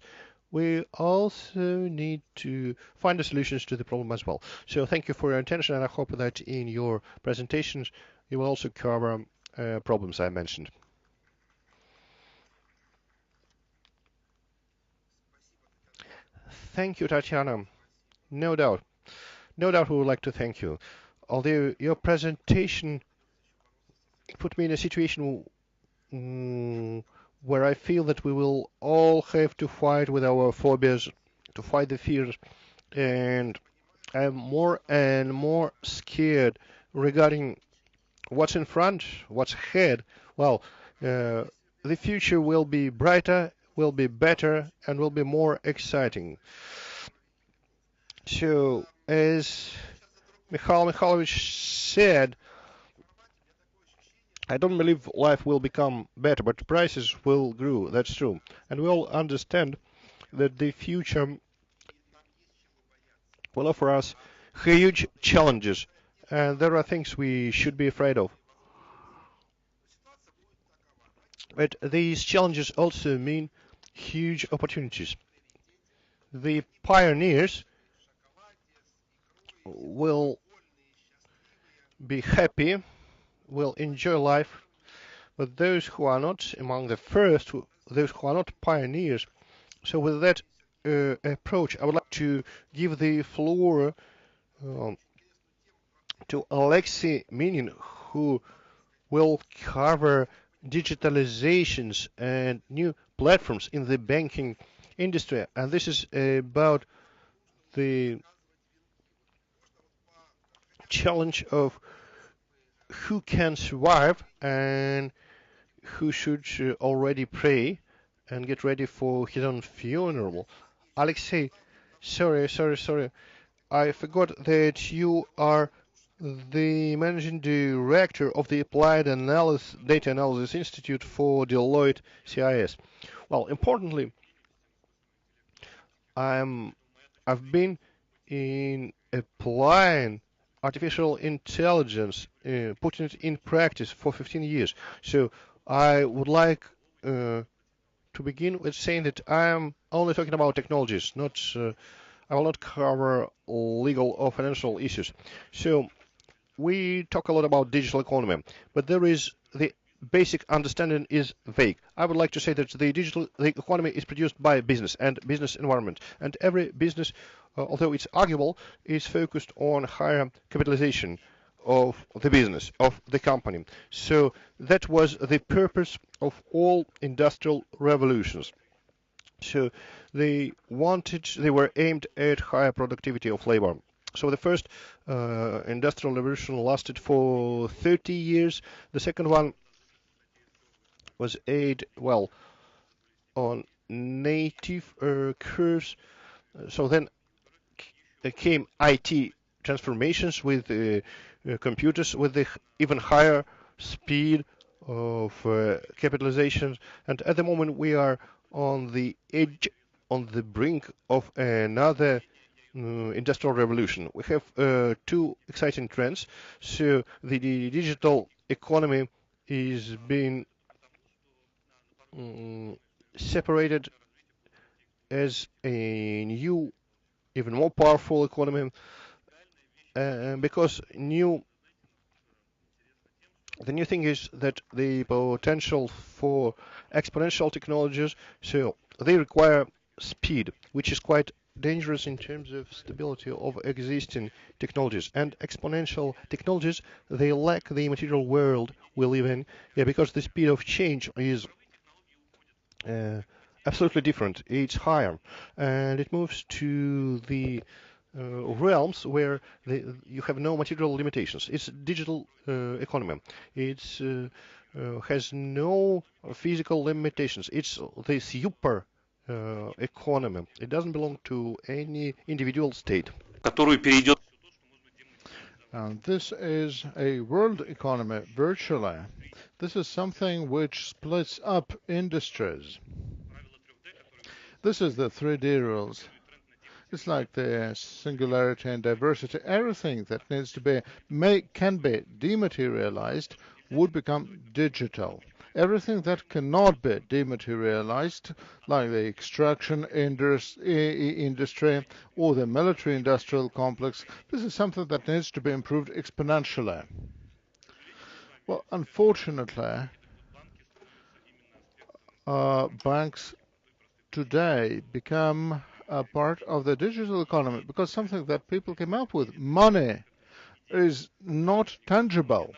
we also need to find the solutions to the problem as well. So thank you for your attention, and I hope that in your presentations you will also cover problems I mentioned. Thank you, Tatiana. No doubt. No doubt we would like to thank you. Although your presentation put me in a situation where I feel that we will all have to fight with our phobias, to fight the fears, and I'm more and more scared regarding what's in front, what's ahead. Well, the future will be brighter, will be better, and will be more exciting. So, as Mikhail Mikhailovich said, I don't believe life will become better, but prices will grow. That's true. And we all understand that the future will offer us huge challenges, and there are things we should be afraid of. But these challenges also mean huge opportunities. The pioneers will be happy, will enjoy life, but those who are not among the first, those who are not pioneers. So with that approach, I would like to give the floor to Alexei Minin, who will cover digitalizations and new platforms in the banking industry. And this is about the challenge of who can survive and who should already pray and get ready for his own funeral. Alexei, sorry. I forgot that you are the managing director of the Applied Data Analysis Institute for Deloitte CIS. Well, importantly, I've been in applying artificial intelligence, putting it in practice for 15 years. So I would like to begin with saying that I am only talking about technologies, not I will not cover legal or financial issues. So we talk a lot about digital economy, but the basic understanding is vague. I would like to say that the economy is produced by business and business environment, and every business, although it's arguable, is focused on higher capitalization of the business, of the company. So that was the purpose of all industrial revolutions. So they were aimed at higher productivity of labor. So the first industrial revolution lasted for 30 years. The second one was aimed, well, on native curves. So then came IT transformations with computers with the even higher speed of capitalization. And at the moment we are on the edge, on the brink of another industrial revolution. We have two exciting trends. So the digital economy is being separated as a new, even more powerful economy, because the new thing is that the potential for exponential technologies, so they require speed, which is quite dangerous in terms of stability of existing technologies. And exponential technologies, they lack the material world we live in, yeah, because the speed of change is uh, absolutely different. It's higher, and it moves to the realms where you have no material limitations. It's digital economy. It's has no physical limitations. It's the super economy. It doesn't belong to any individual state. And this is a world economy virtually. This is something which splits up industries. This is the 3D rules. It's like the singularity and diversity. Everything that needs to be can be dematerialized would become digital. Everything that cannot be dematerialized, like the extraction industry or the military industrial complex, this is something that needs to be improved exponentially. Well, unfortunately, banks today become a part of the digital economy because something that people came up with, money, is not tangible.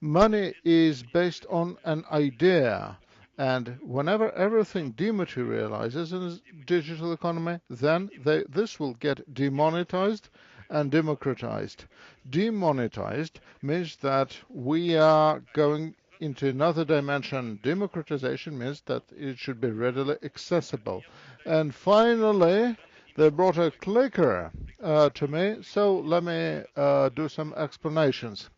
Money is based on an idea, and whenever everything dematerializes in a digital economy, then this will get demonetized and democratized. Demonetized means that we are going into another dimension. Democratization means that it should be readily accessible. And finally, they brought a clicker to me, so let me do some explanations.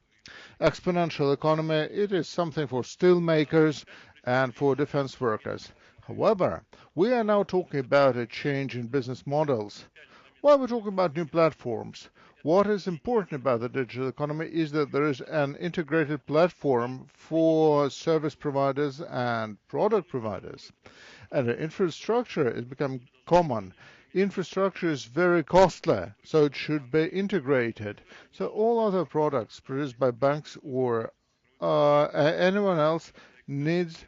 Exponential economy, it is something for steel makers and for defense workers. However, we are now talking about a change in business models. Why are we talking about new platforms? What is important about the digital economy is that there is an integrated platform for service providers and product providers. And the infrastructure is becoming common. Infrastructure is very costly, so it should be integrated. So all other products produced by banks or anyone else needs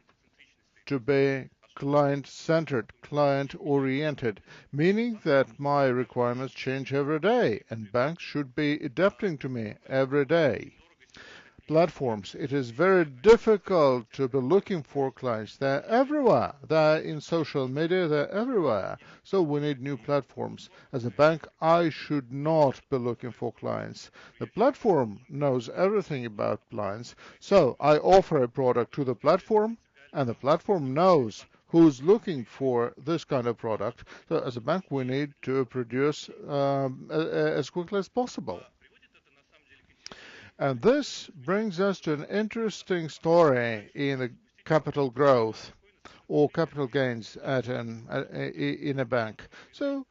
to be client-centered, client-oriented, meaning that my requirements change every day, and banks should be adapting to me every day. Platforms, it is very difficult to be looking for clients. They're everywhere. They're in social media, they're everywhere. So we need new platforms. As a bank, I should not be looking for clients. The platform knows everything about clients. So I offer a product to the platform, and the platform knows who's looking for this kind of product. So as a bank, we need to produce as quickly as possible. And this brings us to an interesting story in the capital growth or capital gains in a bank. So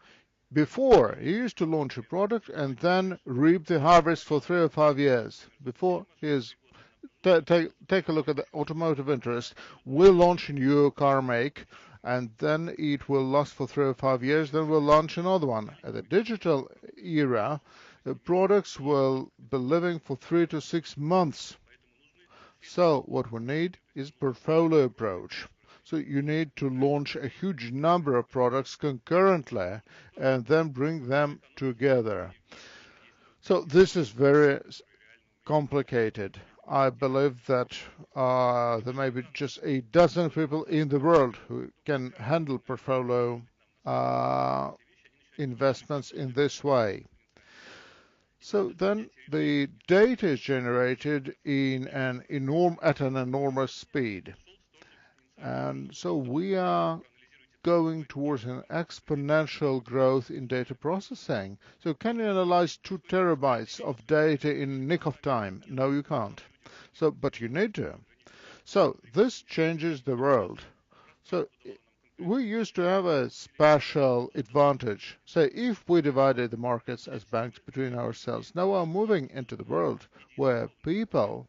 before, you used to launch a product and then reap the harvest for 3 or 5 years. Before, take a look at the automotive interest. We'll launch a new car make, and then it will last for 3 or 5 years, then we'll launch another one. At the digital era, the products will be living for 3 to 6 months. So what we need is portfolio approach. So you need to launch a huge number of products concurrently and then bring them together. So this is very complicated. I believe that there may be just a dozen people in the world who can handle portfolio investments in this way. So then the data is generated at an enormous speed. And so we are going towards an exponential growth in data processing. So can you analyze 2 terabytes of data in a nick of time? No, you can't. So, but you need to. So this changes the world. So we used to have a special advantage. Say, if we divided the markets as banks between ourselves, now we're moving into the world where people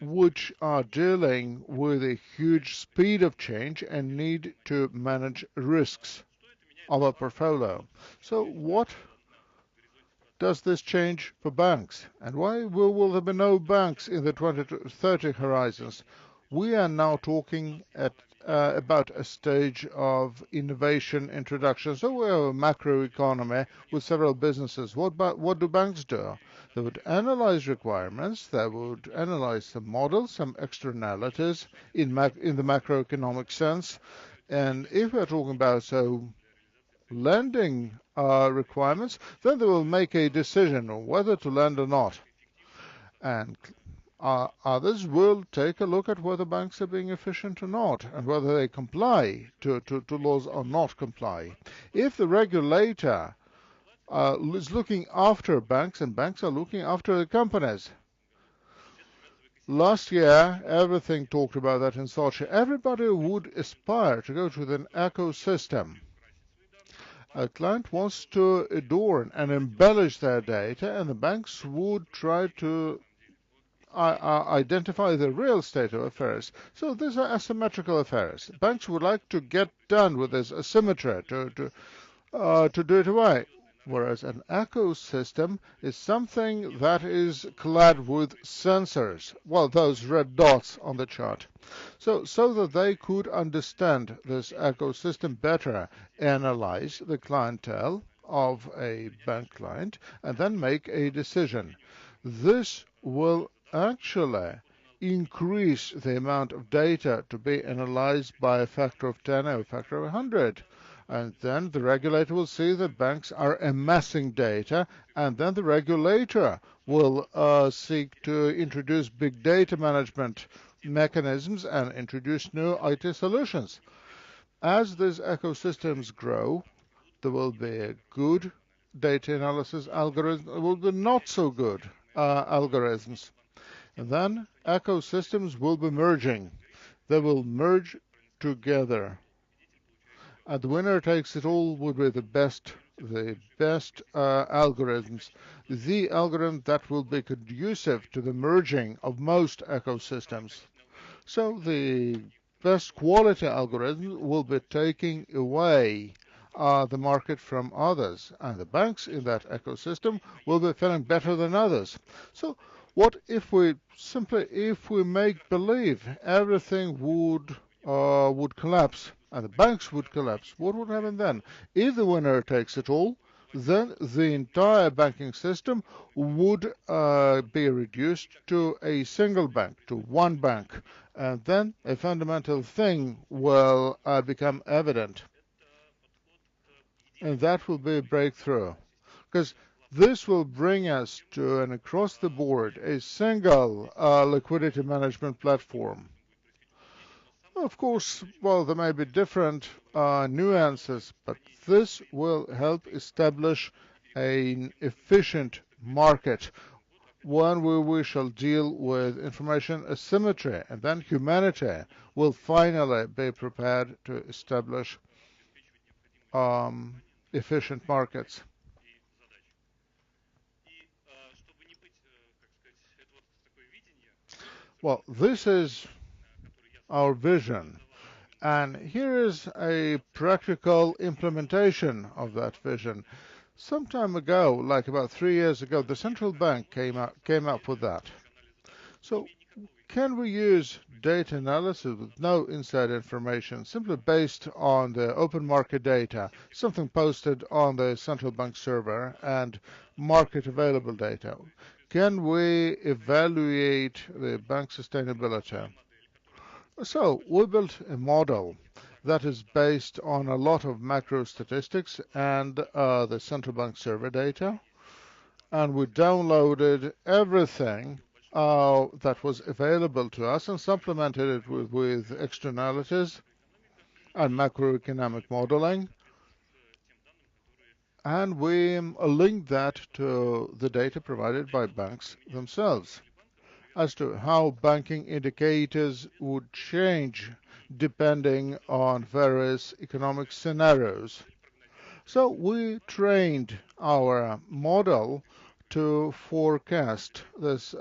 which are dealing with a huge speed of change and need to manage risks of a portfolio. So what does this change for banks? And why will there be no banks in the 2030 horizons? We are now talking about a stage of innovation introduction. So we have a macroeconomy with several businesses. What do banks do? They would analyze requirements, they would analyze some models, some externalities in the macroeconomic sense. And if we're talking about lending requirements, then they will make a decision on whether to lend or not. And others will take a look at whether banks are being efficient or not, and whether they comply to laws or not comply. If the regulator is looking after banks and banks are looking after the companies, last year, everything talked about that in Sochi. Everybody would aspire to go to an ecosystem. A client wants to adorn and embellish their data, and the banks would try to identify the real state of affairs. So these are asymmetrical affairs. Banks would like to get done with this asymmetry, to do it away. Whereas an ecosystem is something that is clad with sensors, well, those red dots on the chart, so that they could understand this ecosystem better, analyze the clientele of a bank client, and then make a decision. This will actually increase the amount of data to be analyzed by a factor of 10 or a factor of 100. And then the regulator will see that banks are amassing data, and then the regulator will seek to introduce big data management mechanisms and introduce new IT solutions. As these ecosystems grow, there will be a good data analysis algorithm, there will be not so good algorithms. And then ecosystems will be merging. They will merge together. And the winner takes it all would be the best algorithms, the algorithm that will be conducive to the merging of most ecosystems. So the best quality algorithm will be taking away the market from others, and the banks in that ecosystem will be faring better than others. So what if we make believe everything would collapse and the banks would collapse? What would happen then? If the winner takes it all, then the entire banking system would be reduced to a single bank, to one bank, and then a fundamental thing will become evident, and that will be a breakthrough, because this will bring us to an across the board a single liquidity management platform. Of course, well, there may be different nuances, but this will help establish an efficient market, one where we shall deal with information asymmetry, and then humanity will finally be prepared to establish efficient markets. Well, this is our vision. And here is a practical implementation of that vision. Some time ago, like about 3 years ago, the central bank came up with that. So can we use data analysis with no inside information, simply based on the open market data, something posted on the central bank server, and market available data? Can we evaluate the bank sustainability? So we built a model that is based on a lot of macro statistics and the central bank server data, and we downloaded everything that was available to us and supplemented it with externalities and macroeconomic modeling, and we linked that to the data provided by banks themselves. as to how banking indicators would change depending on various economic scenarios. So we trained our model to forecast this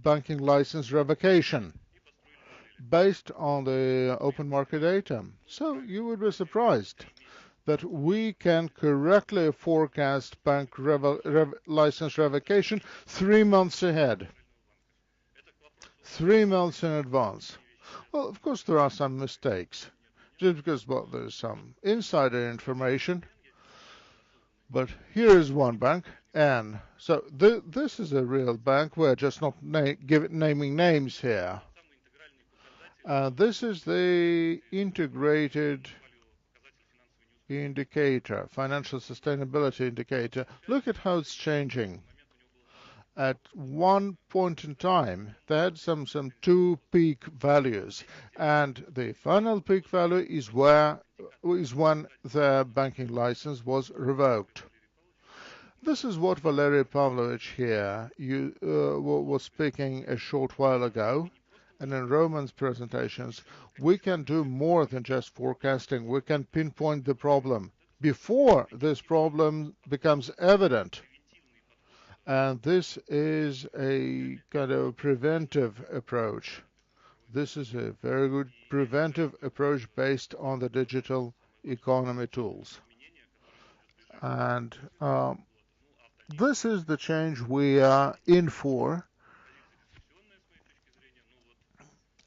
banking license revocation based on the open market data. So you would be surprised that we can correctly forecast bank license revocation 3 months ahead, 3 months in advance. Well, of course, there are some mistakes, just because, well, there's some insider information. But here is one bank, and so this is a real bank. We're just not naming names here. This is the integrated indicator, financial sustainability indicator. Look at how it's changing. At one point in time, they had some two peak values, and the final peak value is when the banking license was revoked. This is what Valery Pavlovich here was speaking a short while ago. And in Roman's presentations, we can do more than just forecasting. We can pinpoint the problem before this problem becomes evident. And this is a kind of preventive approach. This is a very good preventive approach based on the digital economy tools. And this is the change we are in for.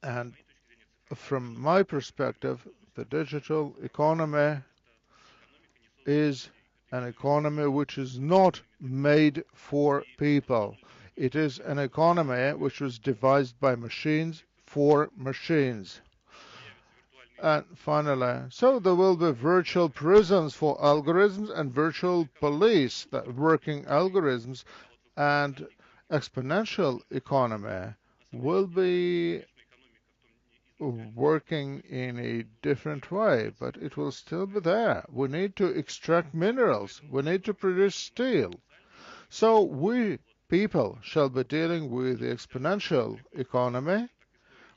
And from my perspective, the digital economy is an economy which is not made for people. It is an economy which was devised by machines for machines. And finally, so there will be virtual prisons for algorithms and virtual police that working algorithms, and exponential economy will be working in a different way, but it will still be there. We need to extract minerals. We need to produce steel. So we people shall be dealing with the exponential economy,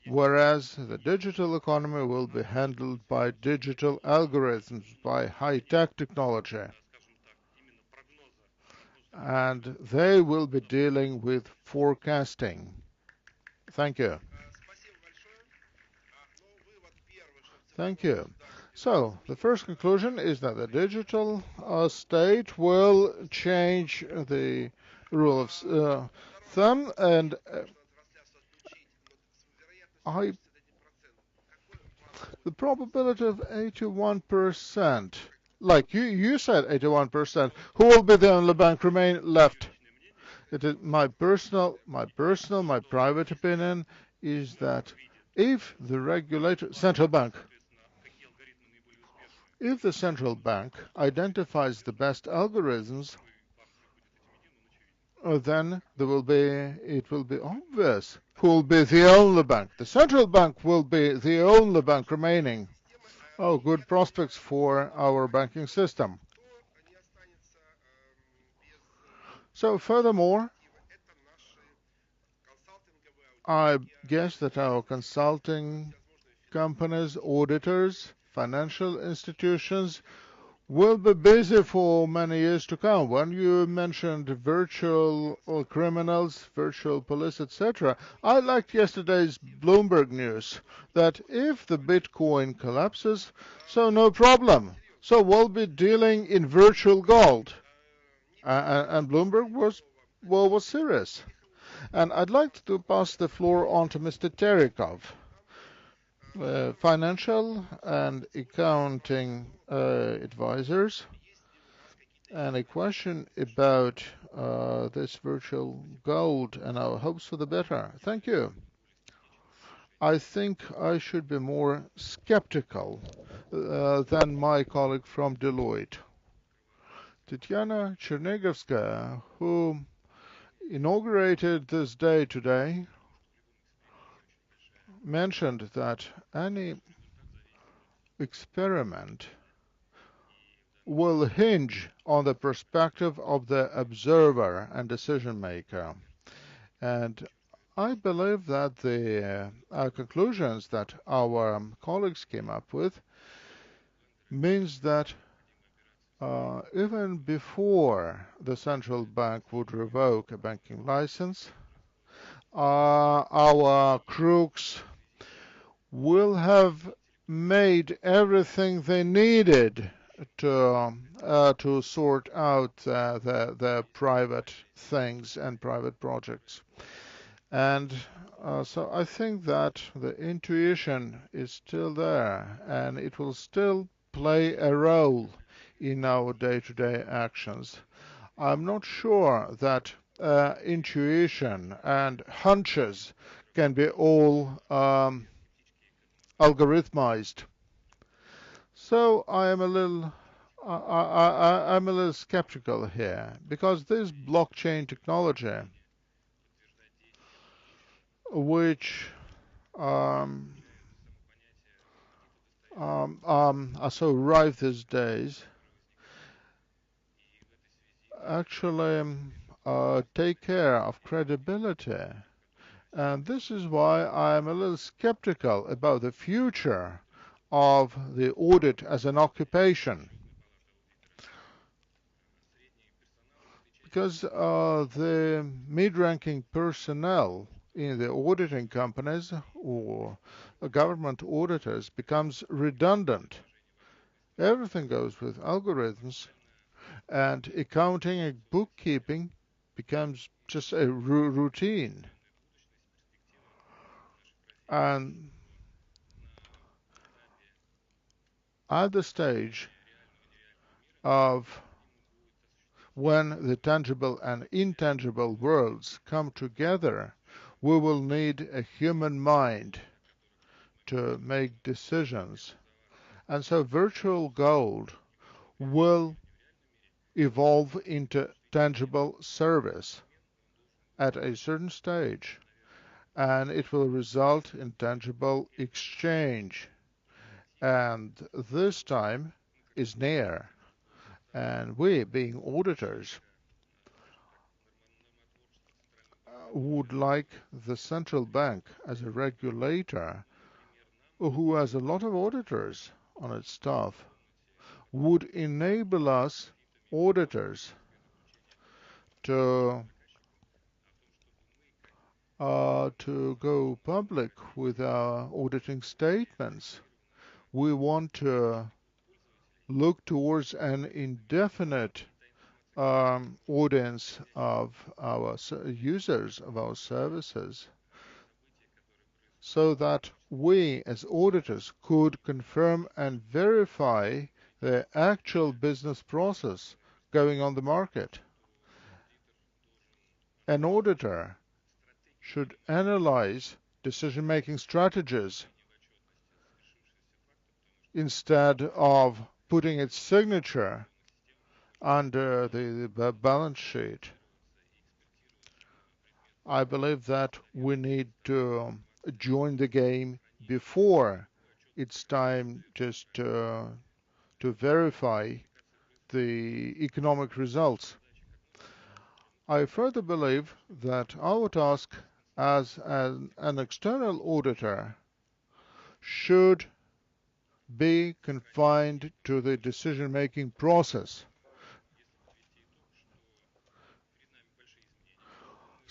whereas the digital economy will be handled by digital algorithms, by high-tech technology. And they will be dealing with forecasting. Thank you. Thank you. So the first conclusion is that the digital state will change the rule of thumb, and the probability of 81%, like you said, 81%. Who will be the only bank remain left? It is my private opinion is that if the regulator, central bank, if the central bank identifies the best algorithms, then it will be obvious who will be the only bank. The central bank will be the only bank remaining. Oh, good prospects for our banking system. So furthermore, I guess that our consulting companies, auditors, financial institutions will be busy for many years to come. When you mentioned virtual criminals, virtual police, etc., I liked yesterday's Bloomberg news that if the Bitcoin collapses, so no problem. So we'll be dealing in virtual gold. And Bloomberg was serious. And I'd like to pass the floor on to Mr. Terikov. Financial and accounting advisors, and a question about this virtual gold and our hopes for the better. Thank you. I think I should be more skeptical than my colleague from Deloitte. Tatiana Chernigovskaya, who inaugurated this day today, mentioned that any experiment will hinge on the perspective of the observer and decision maker. And I believe that the conclusions that our colleagues came up with means that even before the central bank would revoke a banking license, our crooks will have made everything they needed to sort out the private things and private projects. And so I think that the intuition is still there, and it will still play a role in our day-to-day actions. I'm not sure that intuition and hunches can be all algorithmized. So I'm a little skeptical here because this blockchain technology, which um, are so rife these days, actually take care of credibility. And this is why I'm a little skeptical about the future of the audit as an occupation. Because the mid-ranking personnel in the auditing companies or government auditors becomes redundant. Everything goes with algorithms, and accounting and bookkeeping becomes just a routine. And at the stage of when the tangible and intangible worlds come together, we will need a human mind to make decisions. And so virtual gold will evolve into tangible service at a certain stage, and it will result in tangible exchange. And this time is near. And we, being auditors, would like the central bank as a regulator who has a lot of auditors on its staff, would enable us auditors to go public with our auditing statements. We want to look towards an indefinite audience of our users of our services, so that we as auditors could confirm and verify the actual business process going on the market. An auditor should analyze decision-making strategies instead of putting its signature under the balance sheet. I believe that we need to join the game before it's time just to verify the economic results. I further believe that our task as an external auditor should be confined to the decision-making process.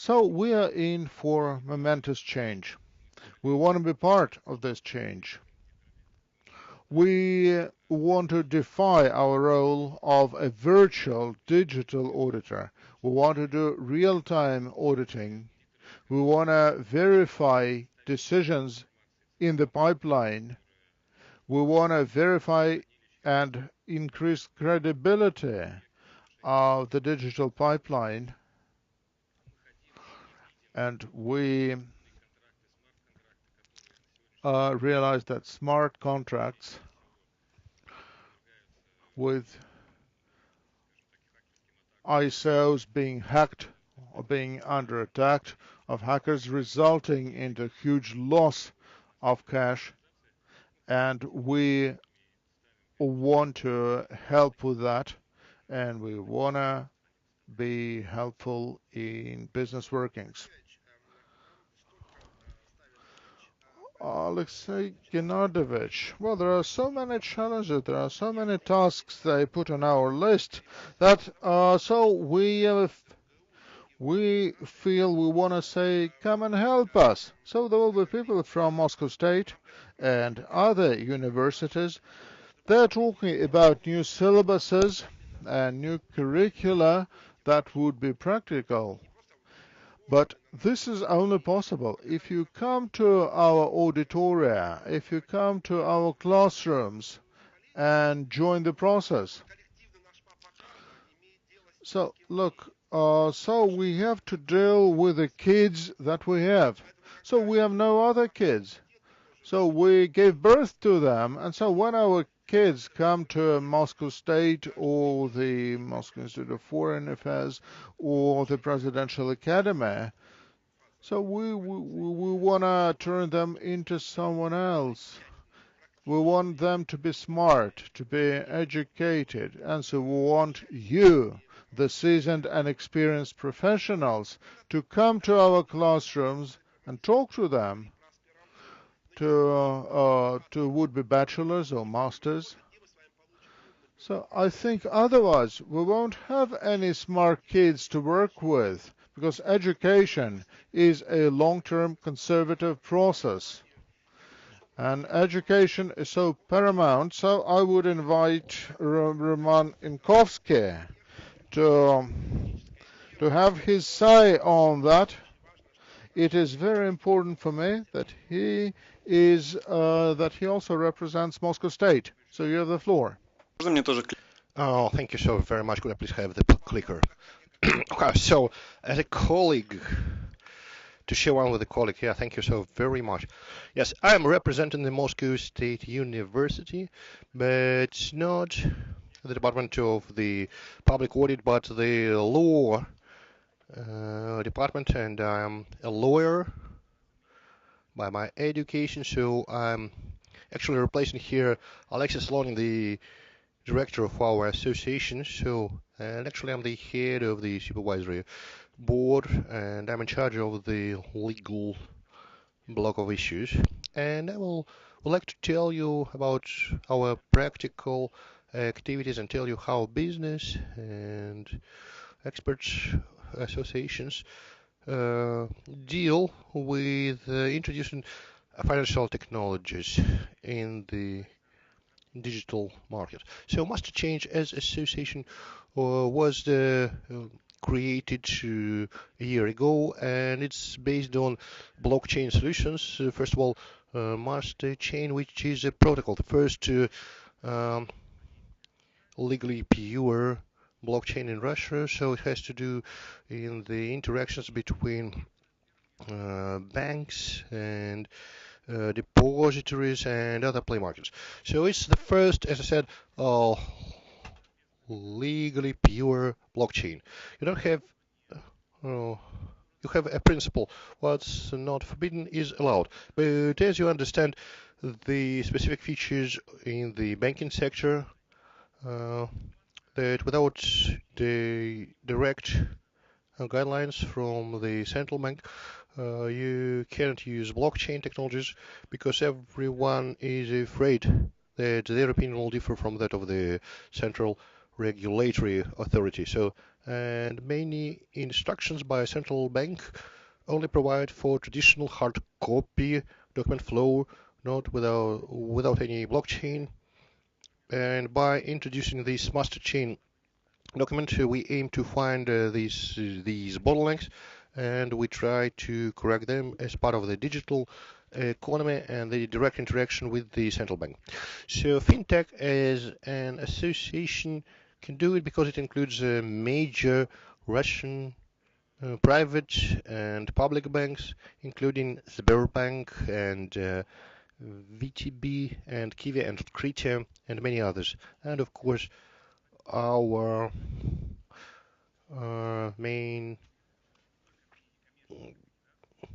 So we are in for momentous change. We want to be part of this change. We want to defy our role of a virtual digital auditor. We want to do real-time auditing. We want to verify decisions in the pipeline. We want to verify and increase credibility of the digital pipeline. And we realize that smart contracts with ISOs being hacked or being under attack of hackers, resulting into huge loss of cash, and we want to help with that, and we want to be helpful in business workings. Alexei Gennadovich, well, there are so many challenges, there are so many tasks they put on our list that so we feel we want to say, come and help us. So there will be people from Moscow State and other universities. They're talking about new syllabuses and new curricula that would be practical. But this is only possible if you come to our auditoria, if you come to our classrooms and join the process. So look, so we have to deal with the kids that we have. So we have no other kids. So we gave birth to them, and so when our kids come to Moscow State or the Moscow Institute of Foreign Affairs or the Presidential Academy, so we want to turn them into someone else. We want them to be smart, to be educated, and so we want you, the seasoned and experienced professionals, to come to our classrooms and talk to them, to would-be bachelors or masters. So I think otherwise we won't have any smart kids to work with, because education is a long-term conservative process. And education is so paramount, so I would invite Roman Inkovsky to have his say on that. It is very important for me that he also represents Moscow State. So you have the floor. Oh, thank you so very much. Could I please have the clicker? Okay, so as a colleague, to share one with a colleague, yeah, thank you so very much. Yes, I am representing the Moscow State University, but not the Department of the Public Audit, but the law department, and I am a lawyer by my education, so I'm actually replacing here Alexis Lonin, the director of our association. So, and actually I'm the head of the supervisory board, and I'm in charge of the legal block of issues. And I would like to tell you about our practical activities and tell you how business and experts associations deal with introducing financial technologies in the digital market. So Master Change as association was created a year ago, and it's based on blockchain solutions. First of all, Master Chain, which is a protocol, the first um, legally pure blockchain in Russia. So it has to do in the interactions between banks and depositories and other play markets. So it's the first, as I said, legally pure blockchain. You don't have you have a principle. What's not forbidden is allowed. But as you understand, the specific features in the banking sector that without the direct guidelines from the central bank, you cannot use blockchain technologies because everyone is afraid that their opinion will differ from that of the central regulatory authority. So, and many instructions by a central bank only provide for traditional hard copy document flow, not without any blockchain. And by introducing this master chain document, we aim to find these bottlenecks, and we try to correct them as part of the digital economy and the direct interaction with the central bank. So fintech as an association can do it because it includes major Russian private and public banks, including Sberbank and VTB and Kiwi and Kritia and many others. And of course, our main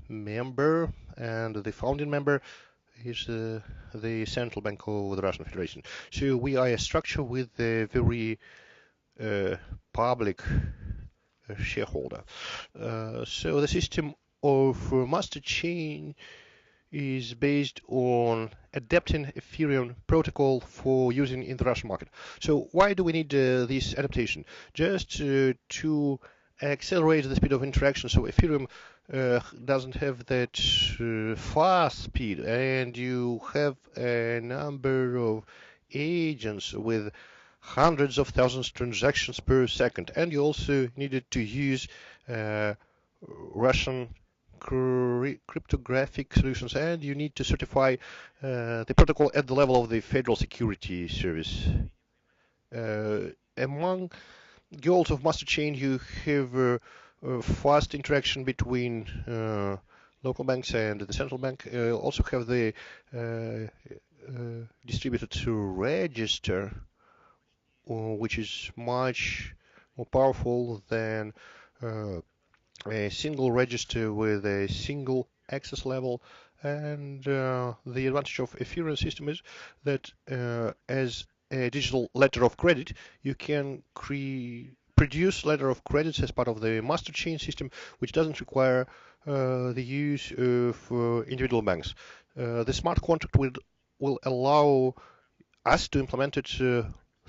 member and the founding member is the Central Bank of the Russian Federation. So we are a structure with a very public shareholder. So the system of master chain is based on adapting Ethereum protocol for using in the Russian market. So why do we need this adaptation? Just to accelerate the speed of interaction. So Ethereum doesn't have that fast speed, and you have a number of agents with hundreds of thousands of transactions per second, and you also needed to use Russian cryptographic solutions, and you need to certify the protocol at the level of the Federal Security Service. Among goals of master chain, you have fast interaction between local banks and the central bank. Also have the distributed register, which is much more powerful than a single register with a single access level. And the advantage of Ethereum system is that as a digital letter of credit, you can produce letter of credits as part of the master chain system, which doesn't require the use of individual banks. The smart contract will allow us to implement it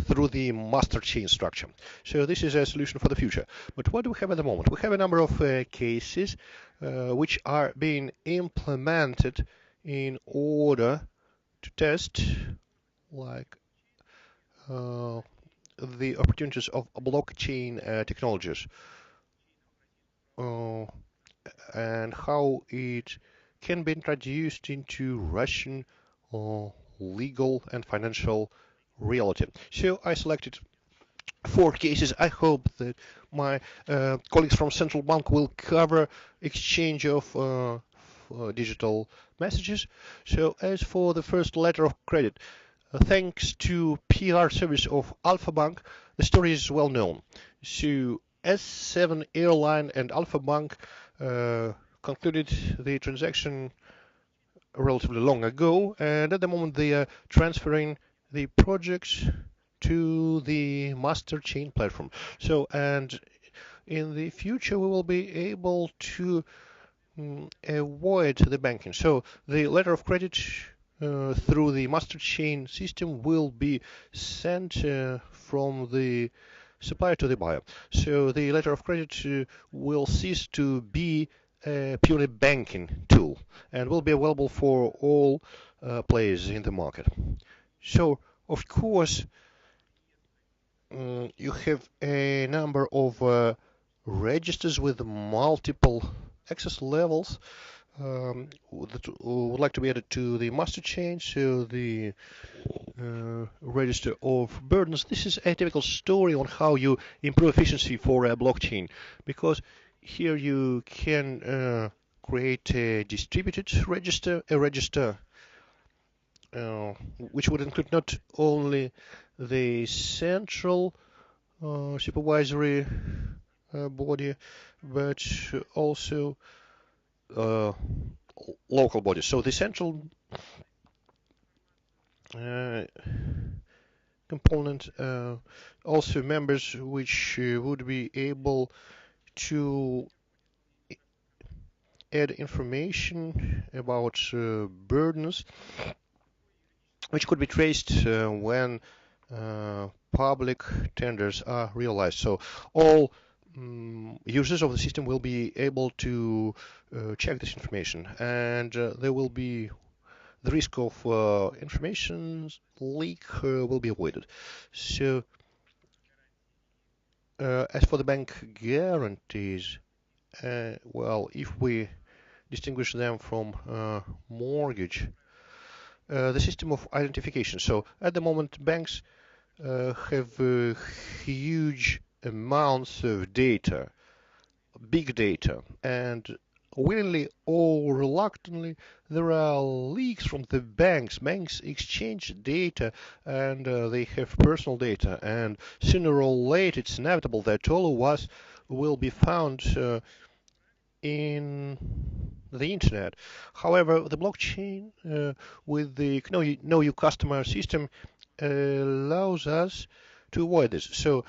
through the master chain structure. So this is a solution for the future. But what do we have at the moment? We have a number of cases which are being implemented in order to test like the opportunities of blockchain technologies and how it can be introduced into Russian legal and financial reality. So I selected 4 cases. I hope that my colleagues from Central Bank will cover exchange of digital messages. So as for the first letter of credit, thanks to PR service of Alpha Bank, the story is well known. So S7 Airline and Alpha Bank concluded the transaction relatively long ago, and at the moment they are transferring the projects to the master chain platform. So, and in the future we will be able to avoid the banking. So the letter of credit through the master chain system will be sent from the supplier to the buyer. So the letter of credit will cease to be a purely banking tool and will be available for all players in the market. So, of course, you have a number of registers with multiple access levels that would like to be added to the master chain. So the register of burdens. This is a typical story on how you improve efficiency for a blockchain, because here you can create a distributed register, a register which would include not only the central supervisory body, but also local bodies. So the central component also members which would be able to add information about burdens which could be traced when public tenders are realized. So all users of the system will be able to check this information, and there will be the risk of information leak will be avoided. So as for the bank guarantees, well, if we distinguish them from mortgage, the system of identification. So at the moment, banks have huge amounts of data, big data, and willingly or reluctantly, there are leaks from the banks. Banks exchange data, and they have personal data, and sooner or later it's inevitable that all of us will be found in the internet. However, the blockchain with the know your customer system allows us to avoid this. So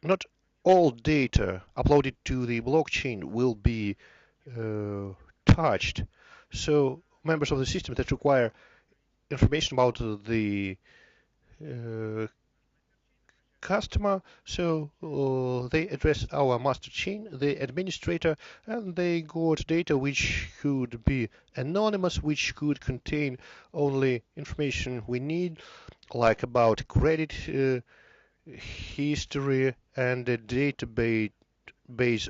not all data uploaded to the blockchain will be touched. So members of the system that require information about the customer, so they address our master chain, the administrator, and they got data which could be anonymous, which could contain only information we need, like about credit history and a database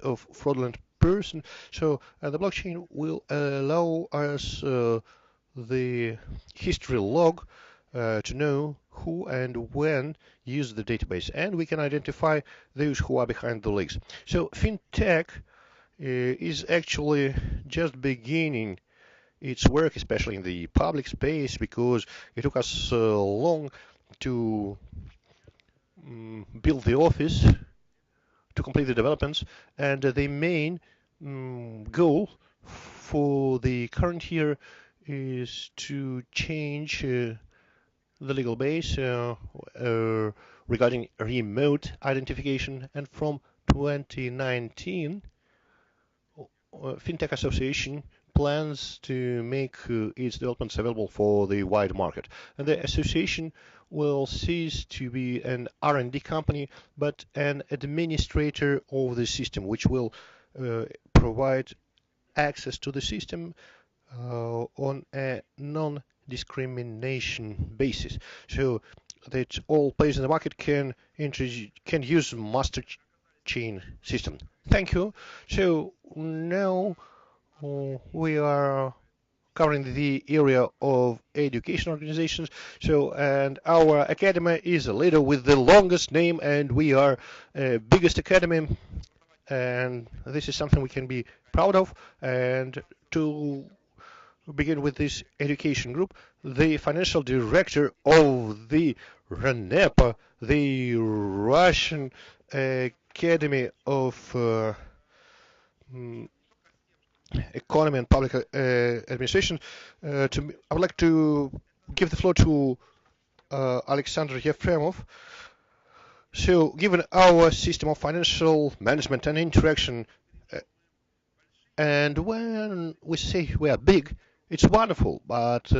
of fraudulent person. So the blockchain will allow us the history log to know who and when use the database, and we can identify those who are behind the leaks. So fintech is actually just beginning its work, especially in the public space, because it took us long to build the office, to complete the developments, and the main goal for the current year is to change the legal base regarding remote identification, and from 2019 FinTech Association plans to make its developments available for the wide market. And the association will cease to be an R&D company, but an administrator of the system, which will provide access to the system on a non-discrimination basis, so that all players in the market can use master chain system. Thank you. So now we are covering the area of education organizations. So, and our academy is a leader with the longest name, and we are biggest academy, and this is something we can be proud of. And to begin with this education group, the financial director of the RANEPA, the Russian Academy of Economy and Public Administration. I would like to give the floor to Alexander Yefremov. So, given our system of financial management and interaction, and when we say we are big, it's wonderful, but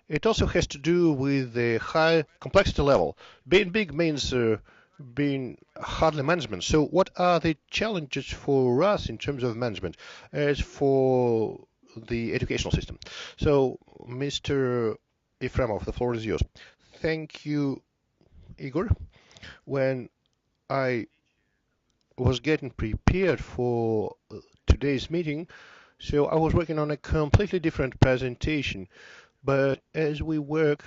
it also has to do with the high complexity level. Being big means being hardly management. So what are the challenges for us in terms of management as for the educational system? So, Mr. Efremov, the floor is yours. Thank you, Igor. When I was getting prepared for today's meeting, so I was working on a completely different presentation, but as we work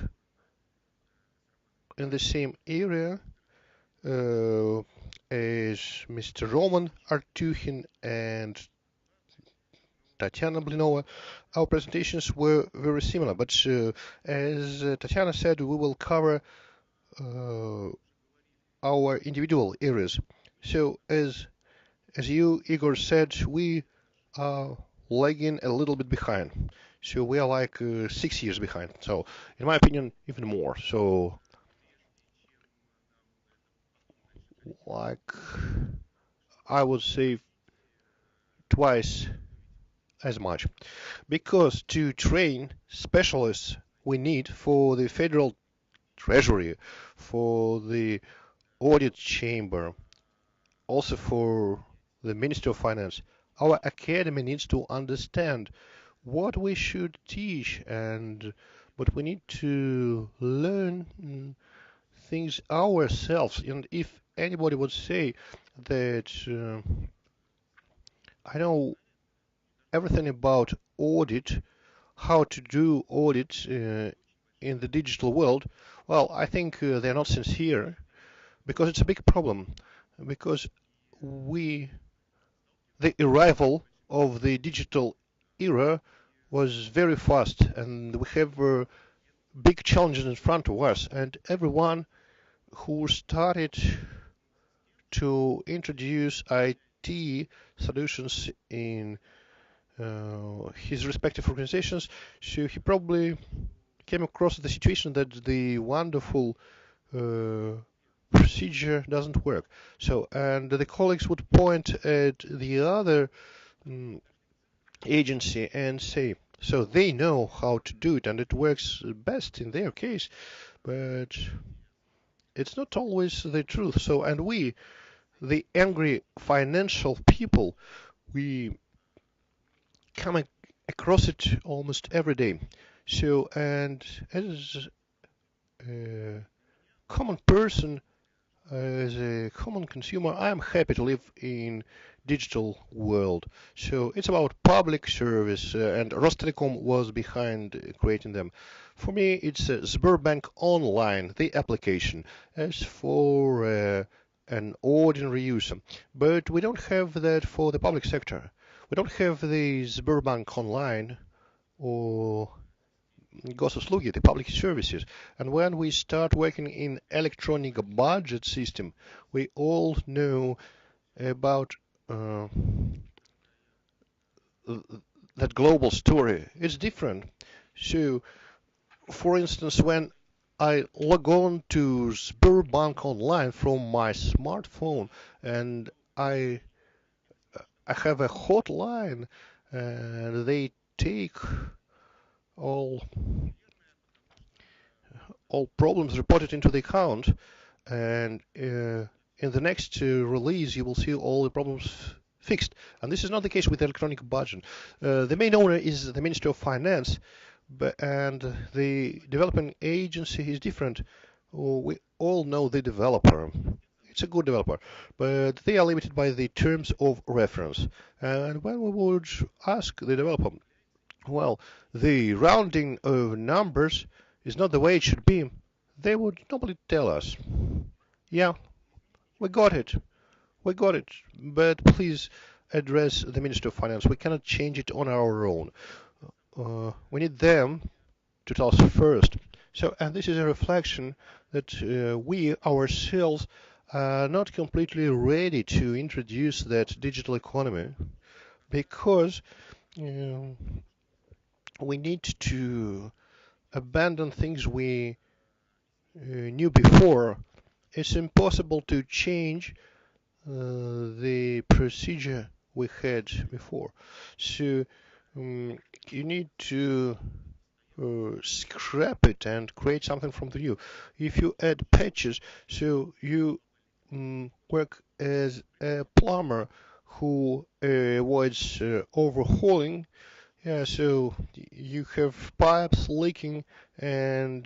in the same area as Mr. Roman Artuchin and Tatiana Blinova, our presentations were very similar, but as Tatiana said, we will cover our individual areas. So as you, Igor, said, we are lagging a little bit behind. So we are like 6 years behind. So in my opinion, even more. So like I would say twice as much. Because to train specialists we need for the Federal Treasury, for the Audit Chamber, also for the Ministry of Finance, our academy needs to understand what we should teach, but we need to learn things ourselves. And if anybody would say that I know everything about audit, how to do audit in the digital world, well, I think they're not sincere, because it's a big problem. Because the arrival of the digital era was very fast, and we have big challenges in front of us, and everyone who started to introduce IT solutions in his respective organizations, so he probably came across the situation that the wonderful procedure doesn't work. So, and the colleagues would point at the other agency and say, So they know how to do it, and it works best in their case. But it's not always the truth. So, and we, the angry financial people, we come across it almost every day. So, and as a common person, as a common consumer, I am happy to live in digital world. So it's about public service, and Rostelecom was behind creating them. For me, it's Sberbank Online, the application, as for an ordinary user. But we don't have that for the public sector. We don't have the Sberbank Online or gosuslugi, the public services. And when we start working in electronic budget system, we all know about that global story. It's different. So, for instance, when I log on to Sberbank Online from my smartphone and I have a hotline and they take all problems reported into the account, and in the next release you will see all the problems fixed. And this is not the case with electronic budget. The main owner is the Ministry of Finance, and the development agency is different. We all know the developer. It's a good developer, but they are limited by the terms of reference. And when we would ask the developer, well, the rounding of numbers is not the way it should be, they would normally tell us, yeah, we got it, but please address the Ministry of Finance. We cannot change it on our own. We need them to tell us first. So, and this is a reflection that we ourselves are not completely ready to introduce that digital economy, because we need to abandon things we knew before. It's impossible to change the procedure we had before. So you need to scrap it and create something from the new. If you add patches, so you work as a plumber who avoids overhauling. Yeah, so you have pipes leaking and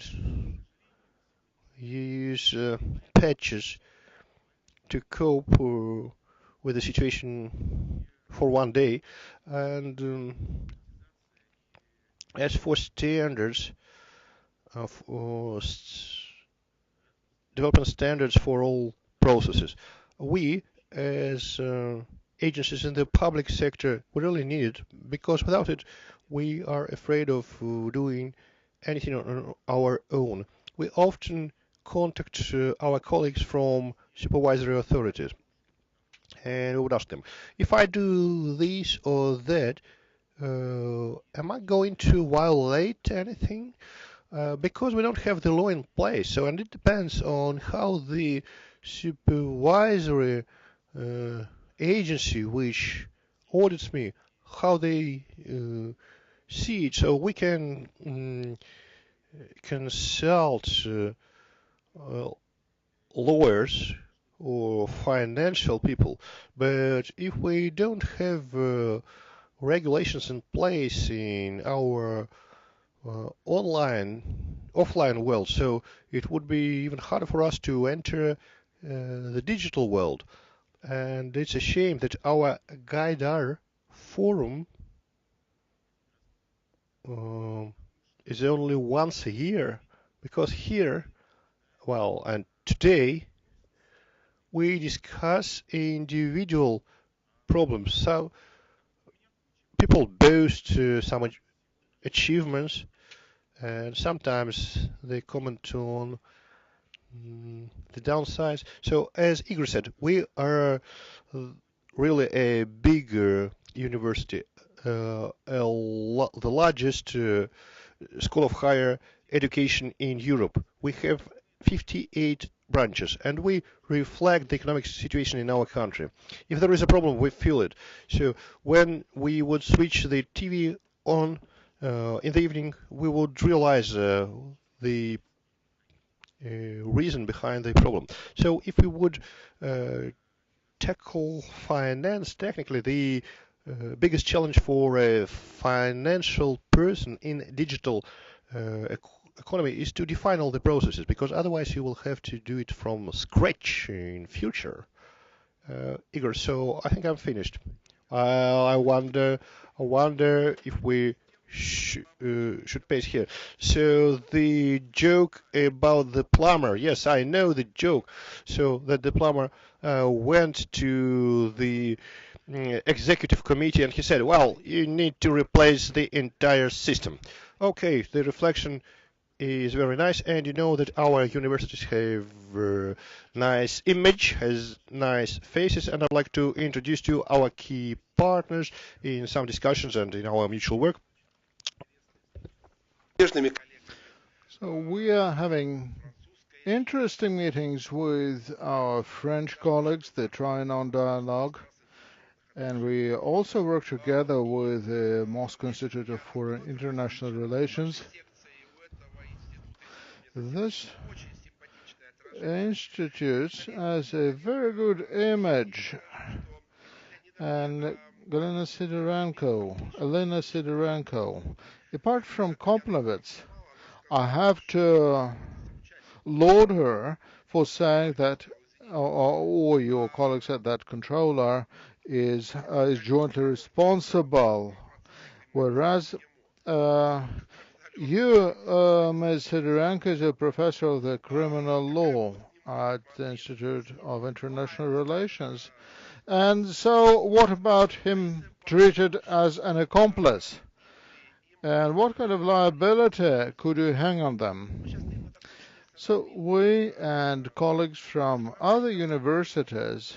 you use patches to cope with the situation for one day. And as for standards, development standards for all processes, we as agencies in the public sector, we really need it, because without it, we are afraid of doing anything on our own. We often contact our colleagues from supervisory authorities, and we would ask them, if I do this or that, am I going to violate anything? Because we don't have the law in place, so, and it depends on how the supervisory agency which audits me, how they see it. So we can consult lawyers or financial people, but if we don't have regulations in place in our offline world, so it would be even harder for us to enter the digital world. And it's a shame that our Gaidar Forum is only once a year, because here, well, and today, we discuss individual problems. So people boast some achievements, and sometimes they comment on the downsides. So as Igor said, we are really a bigger university, the largest school of higher education in Europe. We have 58 branches, and we reflect the economic situation in our country. If there is a problem, we feel it. So when we would switch the TV on, in the evening we would realize the reason behind the problem. So if we would tackle finance technically, the biggest challenge for a financial person in digital economy is to define all the processes, because otherwise you will have to do it from scratch in future. Igor, so I think I'm finished. I wonder if we should pace here. So the joke about the plumber, yes, I know the joke. So that the plumber went to the executive committee and he said, well, you need to replace the entire system. Okay, the reflection is very nice, and you know that our universities have nice image, has nice faces, and I'd like to introduce to you our key partners in some discussions and in our mutual work. So we are having interesting meetings with our French colleagues, the Trianon Dialogue, and we also work together with the Moscow Institute for International Relations. This institute has a very good image, and Elena Sidorenko, apart from compliments, I have to laud her for saying that, or your colleague said that controller is jointly responsible, whereas you, Ms. Sidorenko, is a professor of the criminal law at the Institute of International Relations. And so what about him treated as an accomplice? And what kind of liability could you hang on them? So we and colleagues from other universities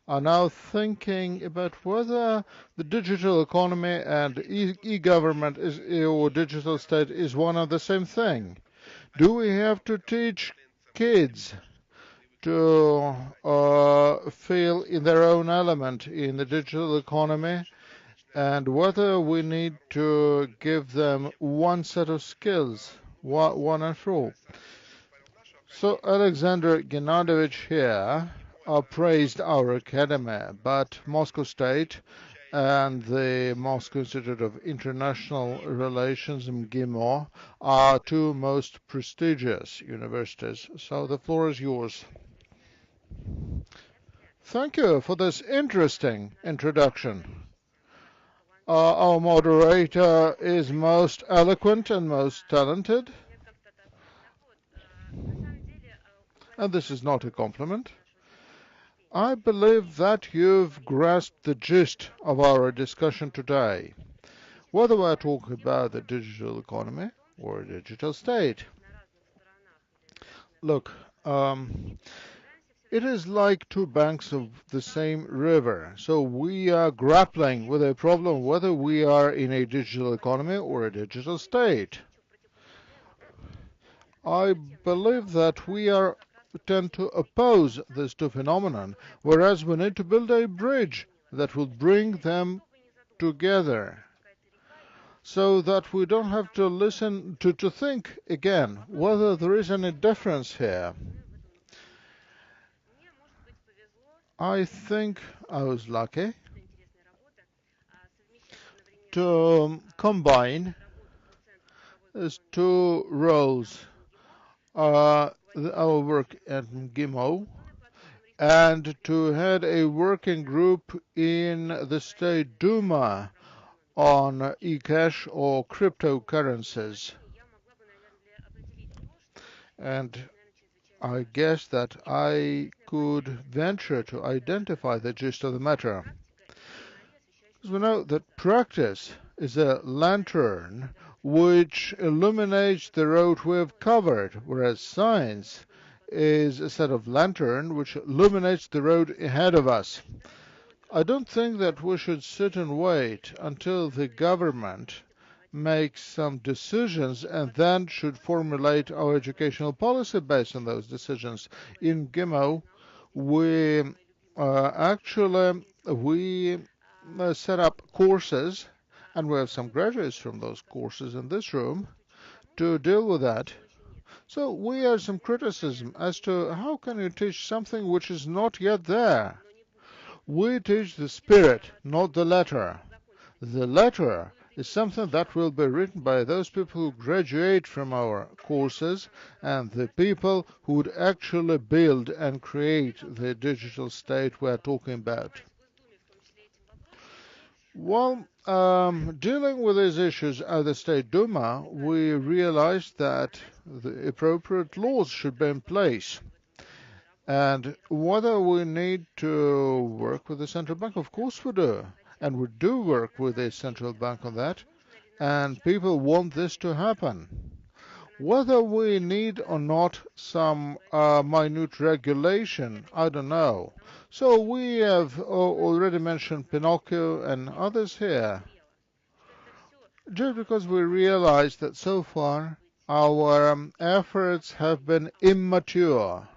are now thinking about whether the digital economy and e-government or digital state is one and the same thing. Do we have to teach kids to feel in their own element in the digital economy, and whether we need to give them one set of skills, one and for all? So Alexander Gennadovich here praised our academy, but Moscow State and the Moscow Institute of International Relations, MGIMO, are two most prestigious universities. So the floor is yours. Thank you for this interesting introduction. Our moderator is most eloquent and most talented. And this is not a compliment. I believe that you've grasped the gist of our discussion today, whether we're talking about the digital economy or a digital state. Look, it is like two banks of the same river. So we are grappling with a problem whether we are in a digital economy or a digital state. I believe that we tend to oppose these two phenomena, whereas we need to build a bridge that will bring them together, so that we don't have to listen to think again whether there is any difference here. I think I was lucky to combine these two roles, our work at GIMO and to head a working group in the State Duma on e-cash or cryptocurrencies. And I guess that I could venture to identify the gist of the matter. Because we know that practice is a lantern which illuminates the road we have covered, whereas science is a set of lantern which illuminates the road ahead of us. I don't think that we should sit and wait until the government makes some decisions and then should formulate our educational policy based on those decisions. In GIMO, we set up courses and we have some graduates from those courses in this room to deal with that. So we have some criticism as to how can you teach something which is not yet there. We teach the spirit, not the letter. The letter is something that will be written by those people who graduate from our courses and the people who would actually build and create the digital state we are talking about. While dealing with these issues at the State Duma, we realized that the appropriate laws should be in place. And whether we need to work with the central bank, of course we do. And we do work with the central bank on that. And people want this to happen. Whether we need or not some minute regulation, I don't know. So we have already mentioned Pinocchio and others here. Just because we realize that so far our efforts have been immature.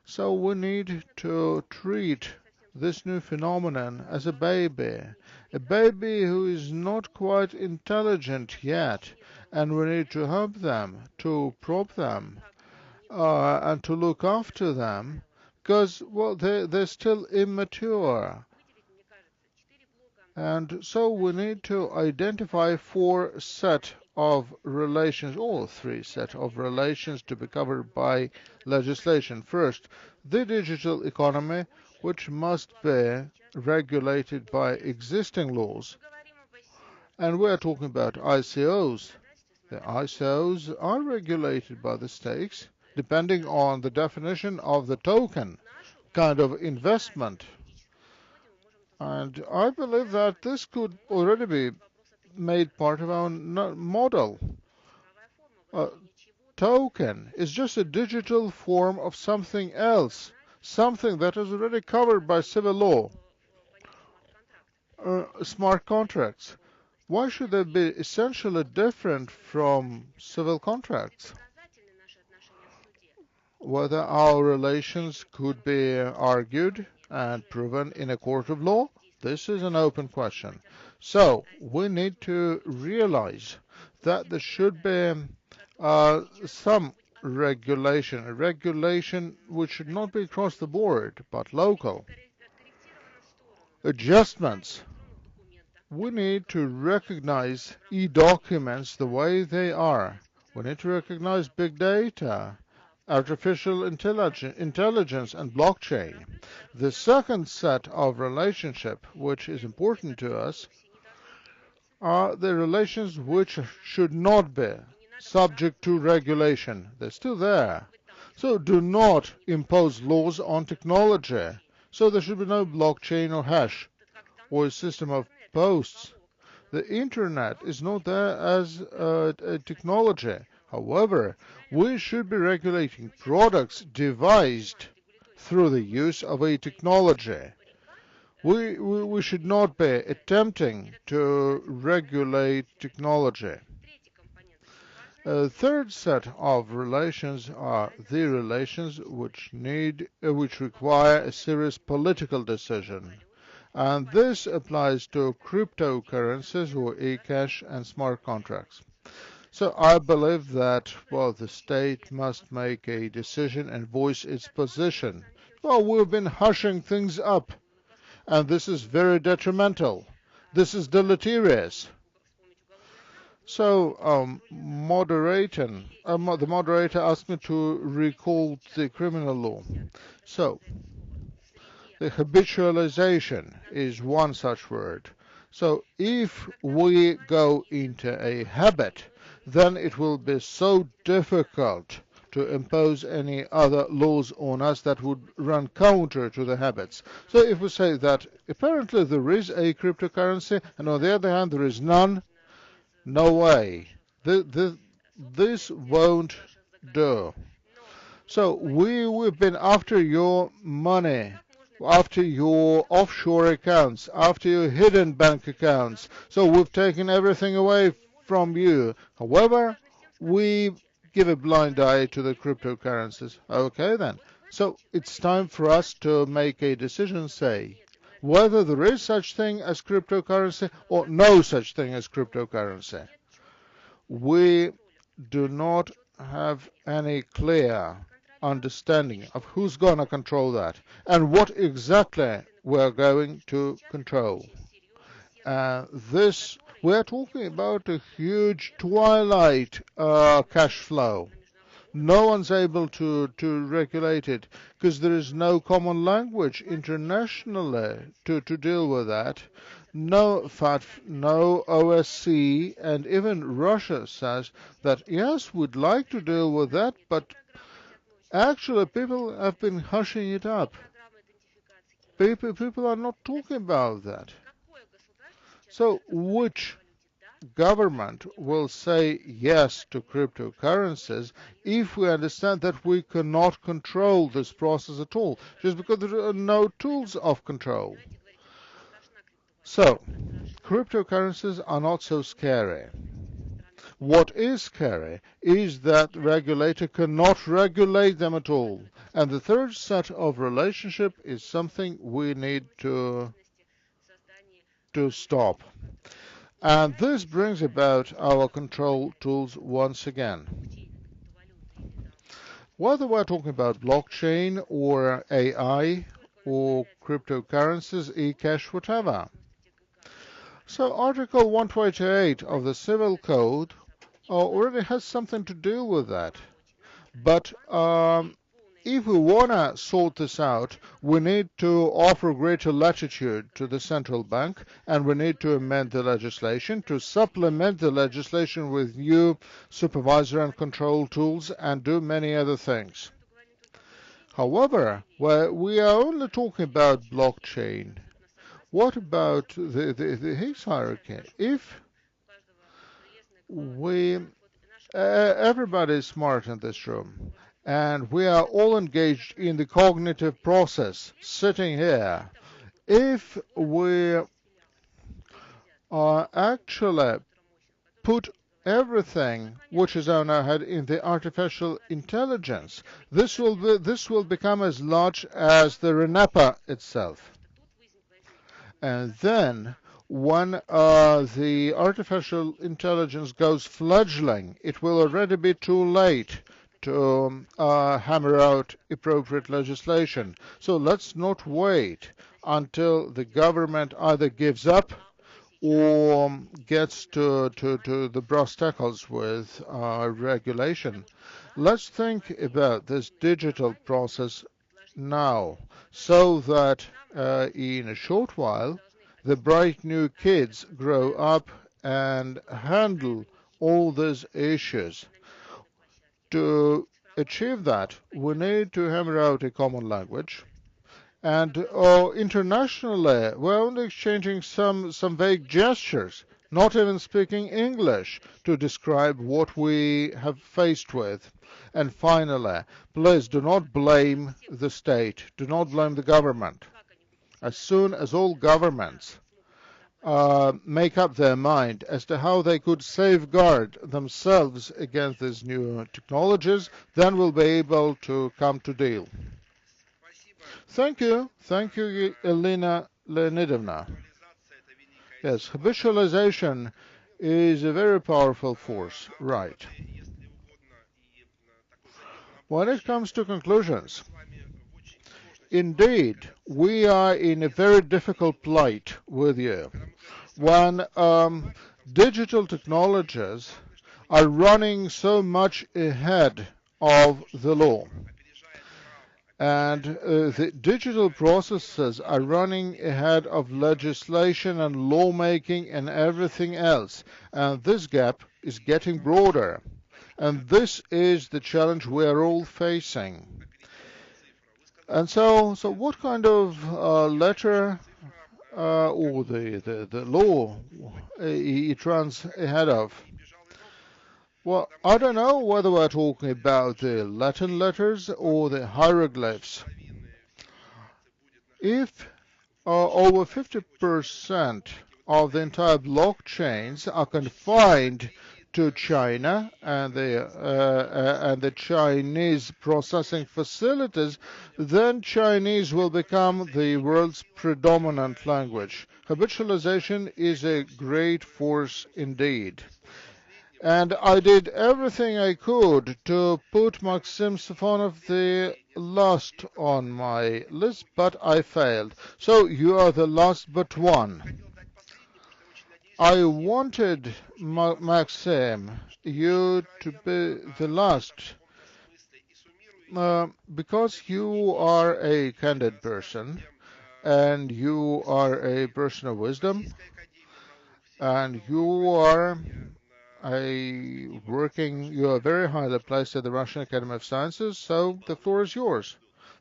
So we need to treat this new phenomenon as a baby who is not quite intelligent yet, and we need to help them, to prop them, and to look after them, because, well, they're still immature. And so we need to identify 4 set of relations, or 3 set of relations to be covered by legislation. First, the digital economy, which must be regulated by existing laws. And we are talking about ICOs. The ICOs are regulated by the states, depending on the definition of the token, kind of investment. And I believe that this could already be made part of our model. A token is just a digital form of something else, something that is already covered by civil law. Smart contracts. Why should they be essentially different from civil contracts? Whether our relations could be argued and proven in a court of law, this is an open question. So we need to realize that there should be some regulation, a regulation which should not be across the board, but local. Adjustments. We need to recognize e-documents the way they are. We need to recognize big data, artificial intelligence and blockchain. The second set of relationship, which is important to us, are the relations which should not be subject to regulation. They're still there. So do not impose laws on technology. So there should be no blockchain or hash or a system of posts. The internet is not there as a technology. However, we should be regulating products devised through the use of a technology. We should not be attempting to regulate technology. A third set of relations are the relations which require a serious political decision. And this applies to cryptocurrencies or e-cash and smart contracts. So I believe that, well, the state must make a decision and voice its position. Well, we've been hushing things up, and this is very detrimental. This is deleterious. So, the moderator asked me to recall the criminal law. So, the habitualization is one such word. So if we go into a habit, then it will be so difficult to impose any other laws on us that would run counter to the habits. So if we say that apparently there is a cryptocurrency and on the other hand there is none, no way. This won't do. So we've been after your money, after your offshore accounts, after your hidden bank accounts. So we've taken everything away from you. However, we give a blind eye to the cryptocurrencies. Okay then. So it's time for us to make a decision, say, whether there is such thing as cryptocurrency or no such thing as cryptocurrency. We do not have any clear understanding of who's going to control that and what exactly we're going to control. We're talking about a huge twilight cash flow. No one's able to regulate it because there is no common language internationally to deal with that. No FATF, no OSC, and even Russia says that yes, we'd like to deal with that, but actually people have been hushing it up. People are not talking about that. So which government will say yes to cryptocurrencies if we understand that we cannot control this process at all, just because there are no tools of control? So, cryptocurrencies are not so scary. What is scary is that the regulator cannot regulate them at all. And the third set of relationship is something we need to stop. And this brings about our control tools once again. Whether we're talking about blockchain or AI or cryptocurrencies, e-cash, whatever. So Article 128 of the Civil Code already has something to do with that. But if we want to sort this out, we need to offer greater latitude to the central bank, and we need to amend the legislation to supplement the legislation with new supervisory and control tools and do many other things. However, we are only talking about blockchain. What about the Higgs hierarchy? If everybody is smart in this room, and we are all engaged in the cognitive process sitting here. If we actually put everything which is on our head in the artificial intelligence, this will become as large as the RENAPA itself. And then when the artificial intelligence goes fledgling, it will already be too late to hammer out appropriate legislation. So let's not wait until the government either gives up or gets to the brass tackles with regulation. Let's think about this digital process now, so that in a short while the bright new kids grow up and handle all these issues. To achieve that, we need to hammer out a common language. And internationally, we're only exchanging some vague gestures, not even speaking English to describe what we have faced with. And finally, please do not blame the state, do not blame the government. As soon as all governments make up their mind as to how they could safeguard themselves against these new technologies, then we'll be able to come to deal. Thank you, Elena Leonidovna. Yes, habitualization is a very powerful force, right? When it comes to conclusions, indeed, we are in a very difficult plight with you. When digital technologies are running so much ahead of the law, and the digital processes are running ahead of legislation and lawmaking and everything else, and this gap is getting broader. And this is the challenge we are all facing. And so what kind of letter or the law it runs ahead of? Well, I don't know whether we're talking about the Latin letters or the hieroglyphs. If over 50% of the entire blockchains are confined to China and the Chinese processing facilities, then Chinese will become the world's predominant language. Habitualization is a great force indeed. And I did everything I could to put Maxim Stefanov the last on my list, but I failed. So you are the last but one. I wanted, Maxim, you to be the last, because you are a candid person, and you are a person of wisdom, and you are you are very highly placed at the Russian Academy of Sciences, so the floor is yours.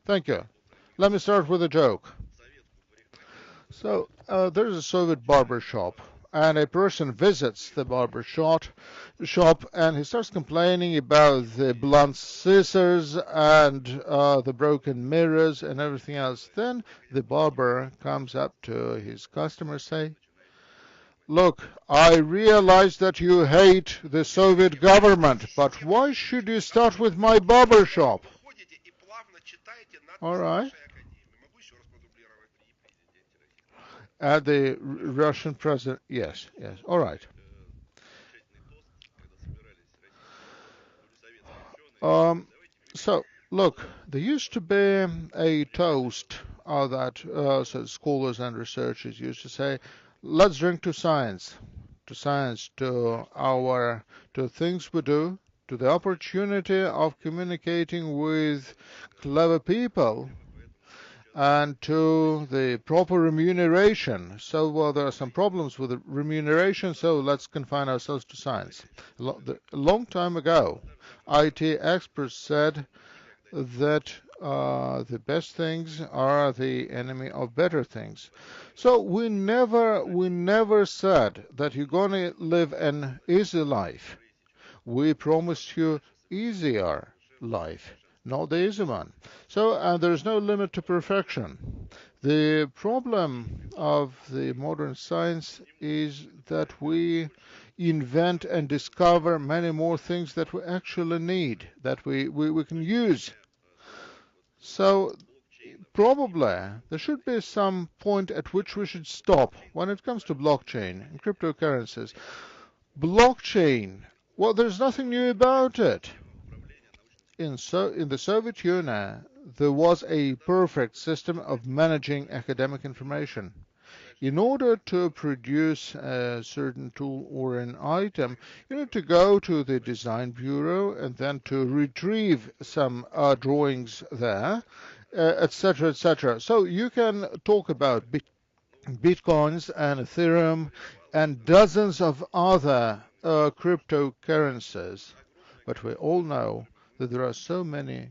Thank you. Let me start with a joke. So, there's a Soviet barber shop, and a person visits the barber shop, and he starts complaining about the blunt scissors and the broken mirrors and everything else. Then the barber comes up to his customer, say, "Look, I realize that you hate the Soviet government, but why should you start with my barber shop?" All right. At the Russian president, yes, yes, all right. So, look, there used to be a toast that so scholars and researchers used to say, let's drink to science, to things we do, to the opportunity of communicating with clever people, and to the proper remuneration. So there are some problems with the remuneration, so let's confine ourselves to science. A long time ago, IT experts said that the best things are the enemy of better things. So we never said that you're going to live an easy life. We promised you easier life, not the easy one. So there is no limit to perfection. The problem of the modern science is that we invent and discover many more things that we actually need, that we can use. So probably there should be some point at which we should stop when it comes to blockchain and cryptocurrencies. Blockchain, well, there's nothing new about it. In the Soviet Union, there was a perfect system of managing academic information. In order to produce a certain tool or an item, you need to go to the design bureau and then to retrieve some drawings there, etc., etc. So you can talk about bitcoins and Ethereum and dozens of other cryptocurrencies, but we all know that there are so many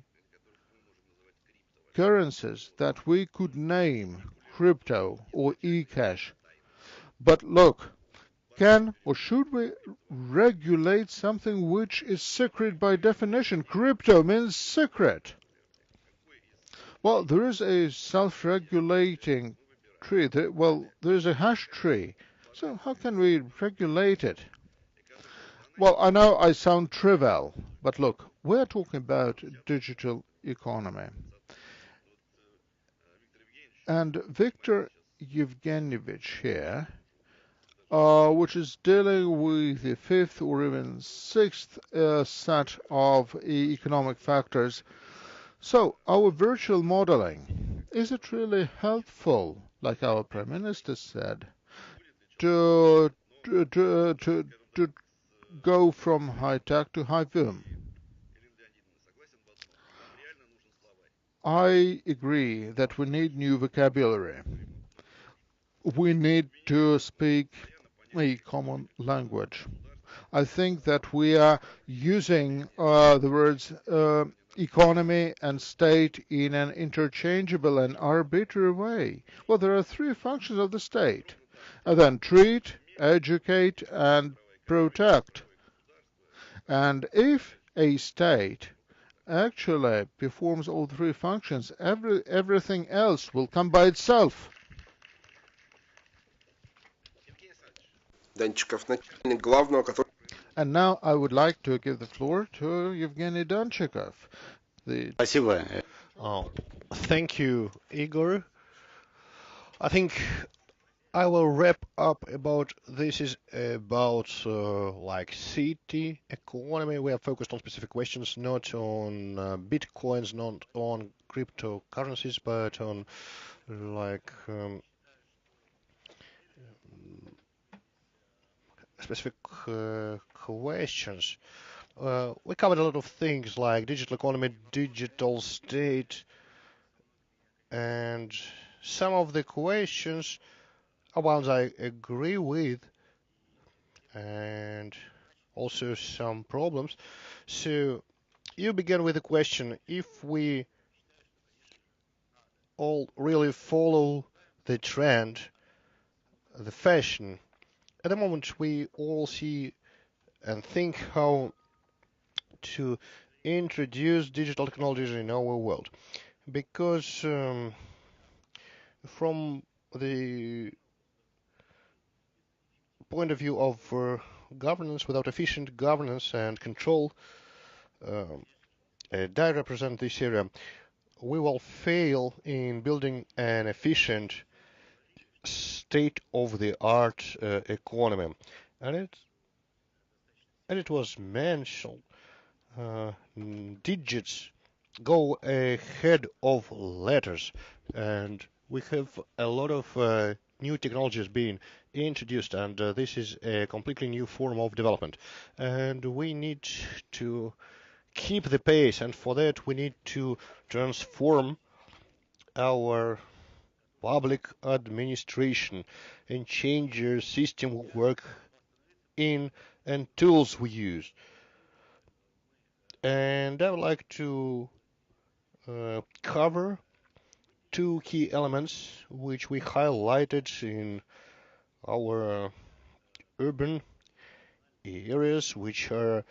currencies that we could name crypto or e-cash. But look, can or should we regulate something which is secret by definition? Crypto means secret. Well, there is a self-regulating tree. There is a hash tree. So how can we regulate it? Well, I know I sound trivial, but look, we're talking about digital economy. And Viktor Yevgenyevich here, which is dealing with the fifth or even sixth set of economic factors. So, our virtual modeling, is it really helpful, like our Prime Minister said, to go from high tech to high boom? I agree that we need new vocabulary. We need to speak a common language. I think that we are using the words economy and state in an interchangeable and arbitrary way. Well, there are three functions of the state, and then treat, educate, and protect. And if a state actually performs all three functions, everything else will come by itself. Данчиков, начальник главного, который And now I would like to give the floor to Evgeny Donchikov. Спасибо. Oh, thank you, Igor. I think I will wrap up about this is about like city economy. We are focused on specific questions, not on bitcoins, not on cryptocurrencies, but on like specific questions. We covered a lot of things like digital economy, digital state, and some of the questions are ones I agree with, and also some problems. So you begin with the question, if we all really follow the trend, the fashion, at the moment we all see and think how to introduce digital technologies in our world. Because from the point of view of governance, without efficient governance and control, I represent this area, we will fail in building an efficient state-of-the-art economy. And it was mentioned, uh, digits go ahead of letters, and we have a lot of new technologies being introduced, and this is a completely new form of development. And we need to keep the pace, and for that we need to transform our public administration and change the system we work in and tools we use. And I would like to cover two key elements which we highlighted in our urban areas, which are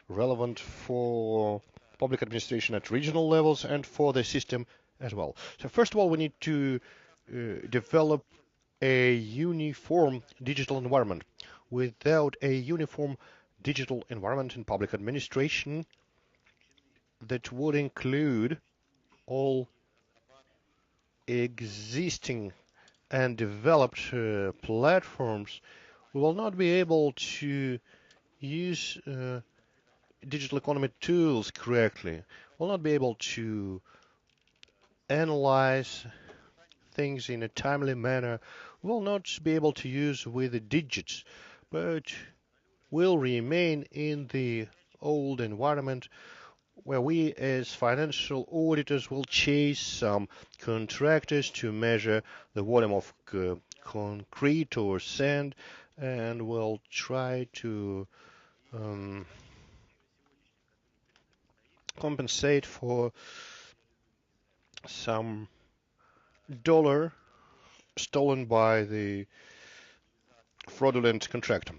relevant for public administration at regional levels and for the system as well. So first of all, we need to develop a uniform digital environment. Without a uniform digital environment in public administration, that would include all existing and developed platforms, we will not be able to use digital economy tools correctly. We'll not be able to analyze things in a timely manner. We'll not be able to use with the digits, but will remain in the old environment where we as financial auditors will chase some contractors to measure the volume of concrete or sand, and will try to compensate for some dollar stolen by the fraudulent contractor.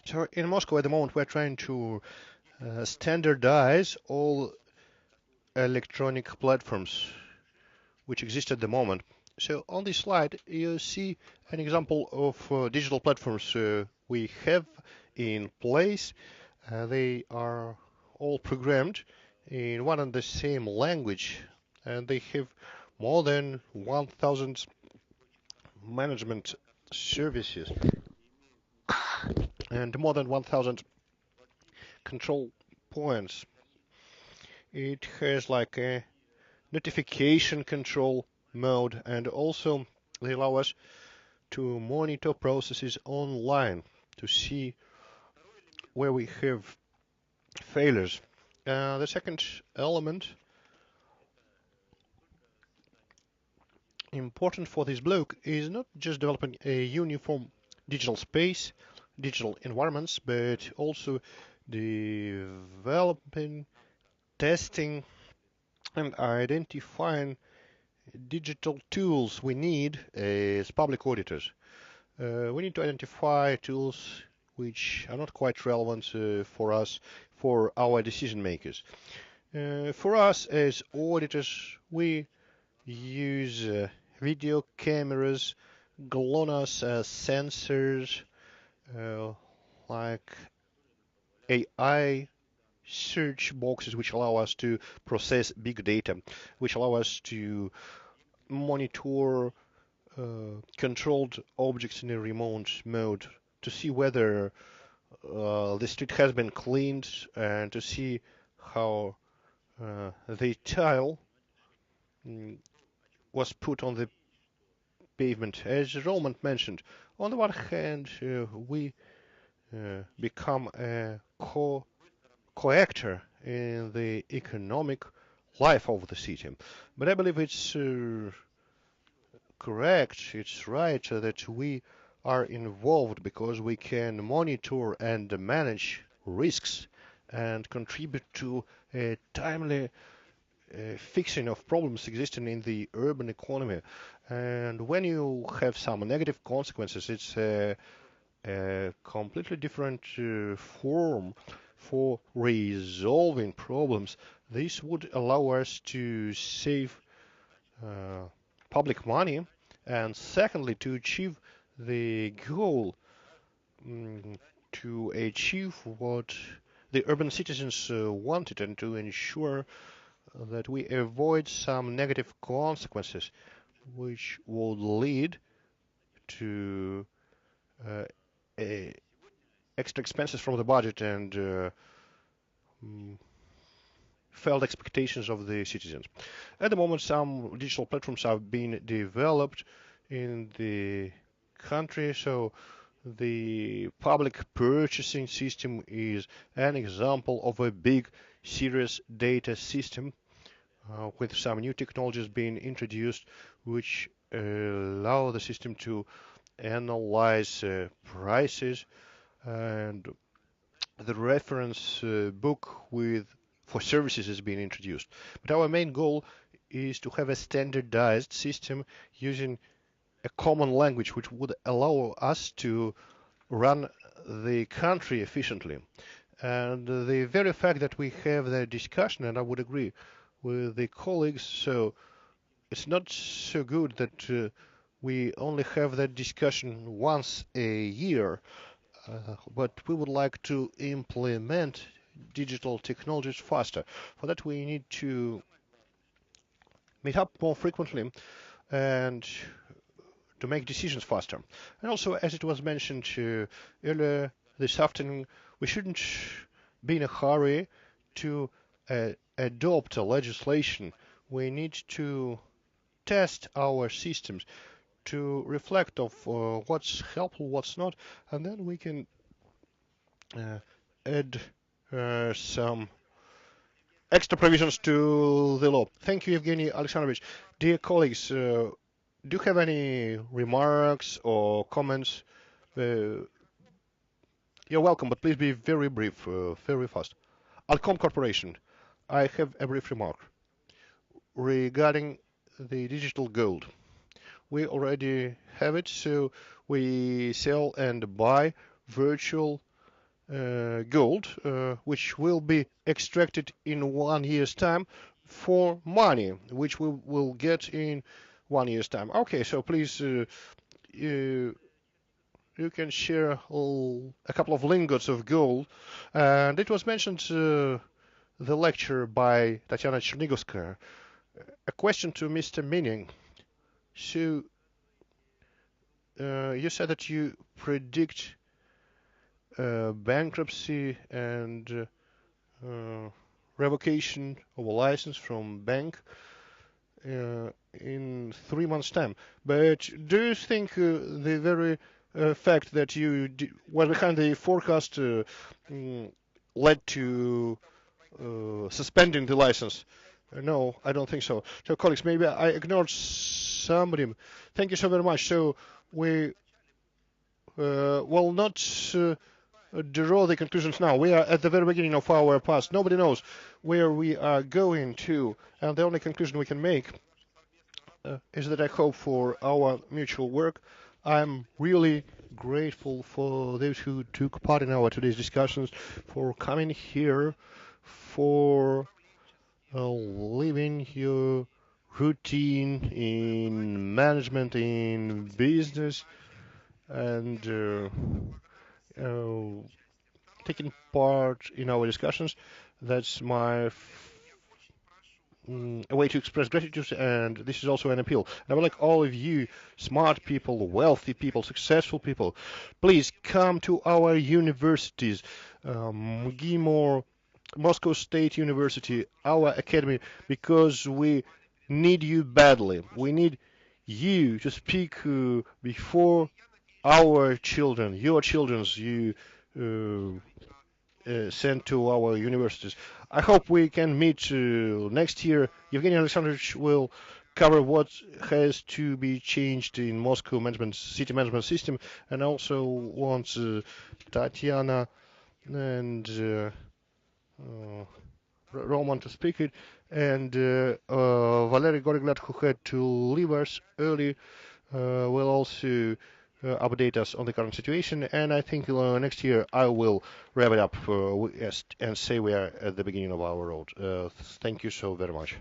So in Moscow at the moment we're trying to standardize all electronic platforms which exist at the moment. So on this slide you see an example of digital platforms we have in place. They are all programmed in one and the same language, and they have more than 1,000 management services and more than 1,000 control points. It has like a notification control mode, and also they allow us to monitor processes online to see where we have failures. The second element important for this block is not just developing a uniform digital space, digital environments, but also developing, testing, and identifying digital tools we need as public auditors. We need to identify tools which are not quite relevant for us, for our decision makers. For us as auditors, we use video cameras, GLONASS sensors, like AI search boxes which allow us to process big data, which allow us to monitor controlled objects in a remote mode, to see whether the street has been cleaned and to see how the tile was put on the pavement. As Roman mentioned, on the one hand, we become a co-actor in the economic life of the city. But I believe it's correct, it's right that we are involved because we can monitor and manage risks and contribute to a timely fixing of problems existing in the urban economy. And when you have some negative consequences, it's a completely different form for resolving problems. This would allow us to save public money, and secondly, to achieve the goal, to achieve what the urban citizens wanted, and to ensure that we avoid some negative consequences which would lead to uh, extra expenses from the budget and failed expectations of the citizens. At the moment, some digital platforms are being developed in the country, so the public purchasing system is an example of a big, serious data system with some new technologies being introduced, which allow the system to analyze prices, and the reference book for services is being introduced. But our main goal is to have a standardized system using a common language which would allow us to run the country efficiently. And the very fact that we have the discussion, and I would agree with the colleagues, so it's not so good that we only have that discussion once a year, but we would like to implement digital technologies faster. For that, we need to meet up more frequently and to make decisions faster. And also, as it was mentioned earlier this afternoon, we shouldn't be in a hurry to adopt a legislation. We need to test our systems to reflect of what's helpful, what's not, and then we can add some extra provisions to the law. Thank you, Evgeny Alexandrovich. Dear colleagues, do you have any remarks or comments? You're welcome, but please be very brief, very fast. Alcom Corporation, I have a brief remark regarding the digital gold. We already have it, so we sell and buy virtual gold, which will be extracted in 1 year's time for money, which we will get in 1 year's time. Okay, so please, you can share a couple of lingots of gold. And it was mentioned the lecture by Tatiana Chernigovskaya. A question to Mr. Mining. So, you said that you predict bankruptcy and revocation of a license from bank in 3 months' time. But do you think the very fact that you were behind the forecast led to suspending the license? No, I don't think so. So, colleagues, maybe I ignored somebody. Thank you so very much. So we will not draw the conclusions now. We are at the very beginning of our past. Nobody knows where we are going to, and the only conclusion we can make is that I hope for our mutual work. I'm really grateful for those who took part in our today's discussions, for coming here, for living your routine in management, in business, and taking part in our discussions. That's my a way to express gratitude, and this is also an appeal. And I would like all of you, smart people, wealthy people, successful people, please come to our universities, MGIMO, Moscow State University, our academy, because we need you badly. We need you to speak before our children, your children's, you sent to our universities. I hope we can meet next year. Evgeny Alexandrovich will cover what has to be changed in Moscow city management system, and also want Tatiana and Roman to speak it, and Valery Goriglad, who had to leave us early, will also update us on the current situation. And I think next year I will wrap it up and say we are at the beginning of our road. Thank you so very much.